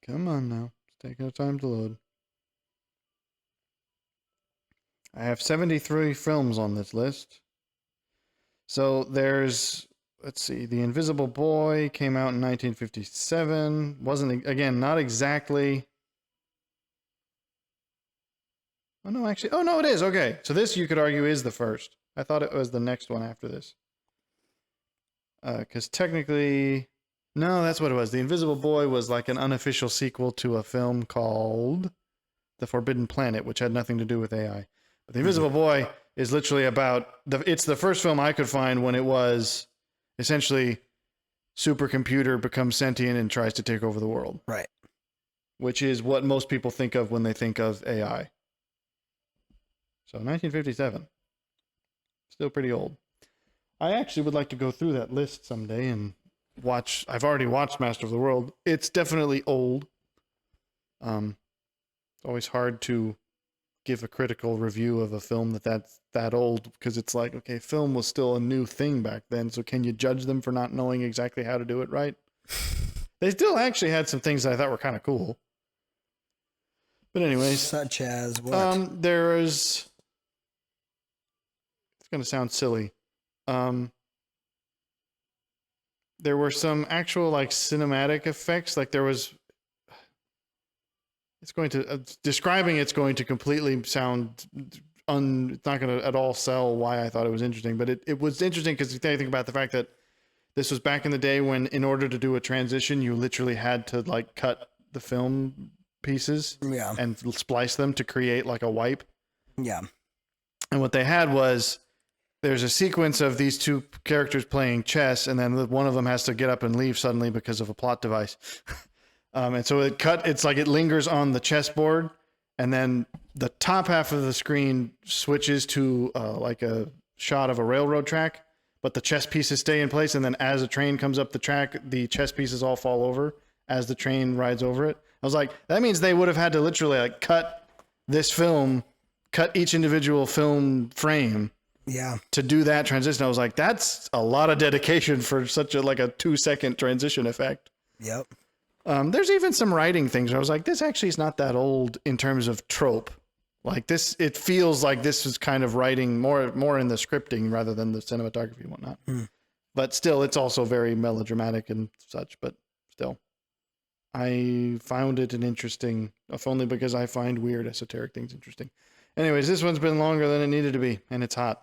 Come on now. It's taking time to load. I have 73 films on this list. So there's, let's see, The Invisible Boy came out in 1957. Wasn't, again, not exactly. Oh, no, actually. Oh, no, it is. Okay. So this, you could argue, is the first. I thought it was the next one after this. Because technically, no, that's what it was. The Invisible Boy was like an unofficial sequel to a film called The Forbidden Planet, which had nothing to do with AI. But The Invisible Boy is literally about it's the first film I could find when it was essentially supercomputer becomes sentient and tries to take over the world. Right. Which is what most people think of when they think of AI. So 1957. Still pretty old. I actually would like to go through that list someday and watch. I've already watched Master of the World. It's definitely old. It's always hard to give a critical review of a film that's that old because it's like, okay, film was still a new thing back then. So can you judge them for not knowing exactly how to do it right? They still actually had some things that I thought were kind of cool. But anyways, such as what? there is. It's gonna sound silly. There were some actual like cinematic effects. Like there was. It's going to describing it's going to completely sound it's not going to at all sell why I thought it was interesting, but it was interesting because you think about the fact that this was back in the day when in order to do a transition, you literally had to like cut the film pieces and splice them to create like a wipe. Yeah. And what they had was there's a sequence of these two characters playing chess, and then one of them has to get up and leave suddenly because of a plot device. And so it's like it lingers on the chessboard, and then the top half of the screen switches to like a shot of a railroad track, but the chess pieces stay in place. And then as a train comes up the track, the chess pieces all fall over as the train rides over it. I was like, that means they would have had to literally like cut each individual film frame. Yeah. To do that transition. I was like, that's a lot of dedication for such a 2-second transition effect. Yep. There's even some writing things where I was like, this actually is not that old in terms of trope. Like this, it feels like this is kind of writing more in the scripting rather than the cinematography and whatnot. But still, it's also very melodramatic and such. But still, I found it an interesting, if only because I find weird esoteric things interesting. Anyways, this one's been longer than it needed to be, and it's hot.